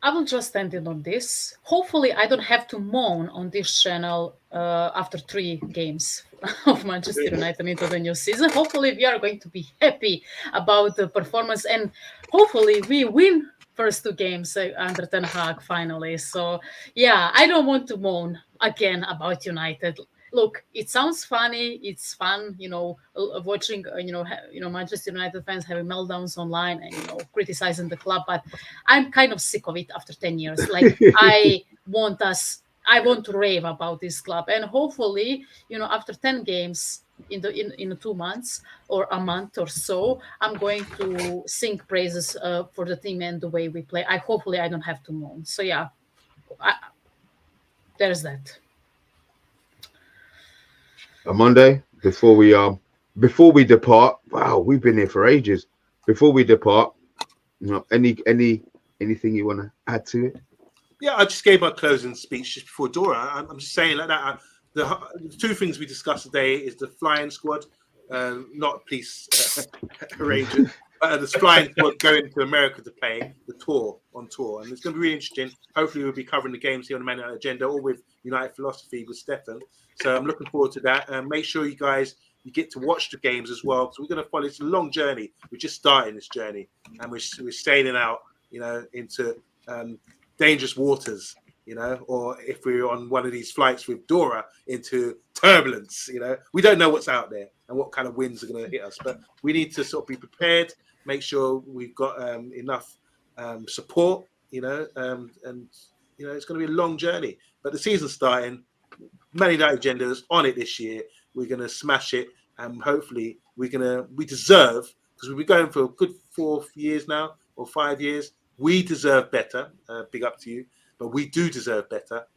I will just end it on this. Hopefully, I don't have to moan on this channel after 3 games of Manchester United into the new season. Hopefully, we are going to be happy about the performance, and hopefully, we win first 2 games under Ten Hag finally. So, yeah, I don't want to moan again about United. Look, it sounds funny. It's fun, watching, Manchester United fans having meltdowns online and, criticizing the club. But I'm kind of sick of it after 10 years. Like, I want to rave about this club. And hopefully, after 10 games in 2 months or a month or so, I'm going to sing praises for the team and the way we play. Hopefully I don't have to moan. So, yeah, there's that. Monday, before we depart, wow, we've been here for ages. Before we depart, anything you want to add to it? Yeah, I just gave my closing speech just before Dora. I'm just saying like that. The 2 things we discussed today is the flying squad, not police arrangement, but the flying squad going to America to play the tour, and it's going to be really interesting. Hopefully, we'll be covering the games here on the Man United Agenda or with United Philosophy with Stefan. So I'm looking forward to that. And make sure you get to watch the games as well, because we're going to follow. It's a long journey. We're just starting this journey, and we're sailing out, into dangerous waters, or if we're on one of these flights with Dora into turbulence, we don't know what's out there and what kind of winds are going to hit us. But we need to sort of be prepared, make sure we've got enough support, and it's going to be a long journey. But the season's starting. Man United Agenda is on it this year. We're going to smash it, and hopefully we deserve, because we've been going for a good 4 years now or 5 years. We deserve better. Big up to you, but we do deserve better,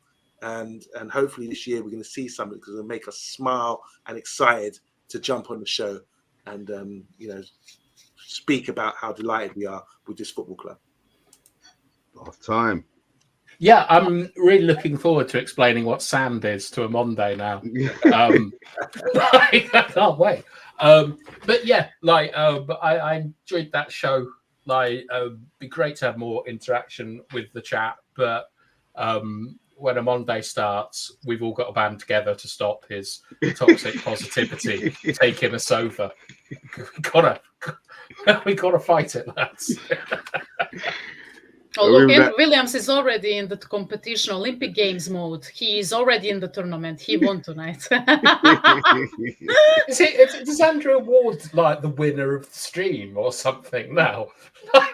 and hopefully this year we're going to see something because it'll make us smile and excited to jump on the show and speak about how delighted we are with this football club. Off time. Yeah, I'm really looking forward to explaining what sand is to a Monday now. I can't wait. But yeah, I enjoyed that show like be great to have more interaction with the chat, but when a Monday starts, we've all got to band together to stop his toxic positivity taking us over. We gotta fight it, lads. Oh, look, Andrew Williams is already in the competition, Olympic Games mode. He is already in the tournament. He won tonight. Does Andrew award like the winner of the stream or something now?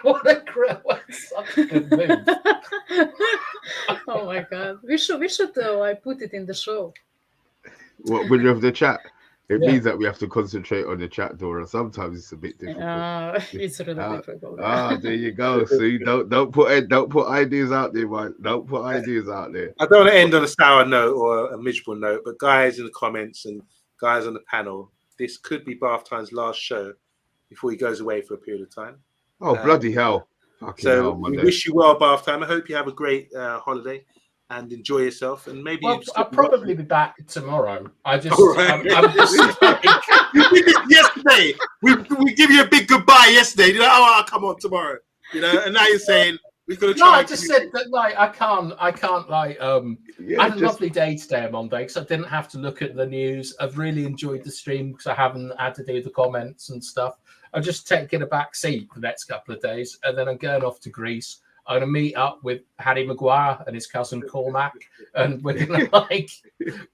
What such a good move. Oh my god. We should I put it in the show. What, winner of the chat? It means that we have to concentrate on the chat, Dora. Sometimes it's a bit difficult. It's really difficult. There you go. See, don't put ideas out there, man. Don't put ideas out there. I don't want to end on a sour note or a miserable note, but guys in the comments and guys on the panel, this could be Bath Time's last show before he goes away for a period of time. Oh, bloody hell. Fucking So hell, we Monday. wish you well, Bath Time. I hope you have a great holiday and enjoy yourself. And maybe I'll probably be back tomorrow. I'm just like, we did yesterday. We give you a big goodbye yesterday. You're like, oh, I'll come on tomorrow. And now you're saying we're gonna try. No, I just said that like I can't like I had a lovely day today on Monday because I didn't have to look at the news. I've really enjoyed the stream because I haven't had to do the comments and stuff. I'm just taking a back seat for the next couple of days, and then I'm going off to Greece. I'm going to meet up with Harry Maguire and his cousin Cormac, and we're going to like.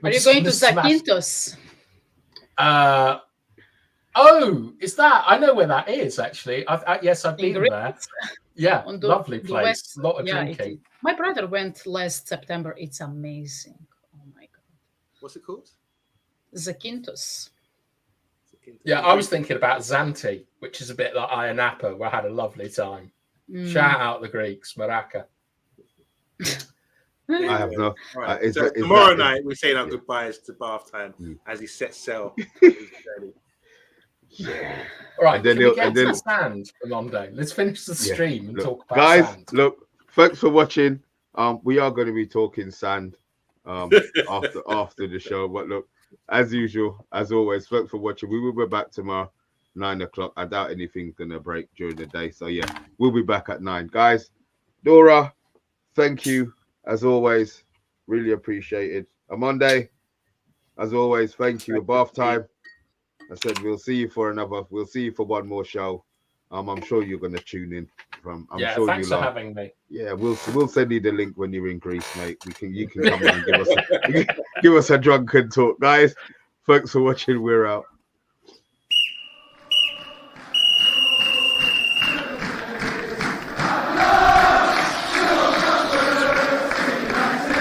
Are you going to Zakynthos? Oh, is that? I know where that is actually. Yes, I've been there. Yeah, lovely place. A lot of drinking. My brother went last September. It's amazing. Oh my god. What's it called? Zakynthos. Yeah, I was thinking about Zante, which is a bit like Ayia Napa, where I had a lovely time. Shout out the Greeks, Maraka. I have no. Right. So tomorrow night, we're saying our goodbyes to Bath Time as he sets sail. All right, can we get to the sand for Monday? Let's finish the stream and talk about guys, sand. Look, thanks for watching. We are going to be talking sand after the show. But look, as usual, as always, thanks for watching. We will be back tomorrow, 9 o'clock. I doubt anything's going to break during the day. So, yeah, we'll be back at 9. Guys, Dora, thank you, as always. Really appreciated. Monday, as always, thank you. Bath Time. I said we'll see you for one more show. I'm sure you're going to tune in. Thanks for having me. Yeah, we'll send you the link when you're in Greece, mate. You can come in and give us a drunken talk, guys. Thanks for watching. We're out.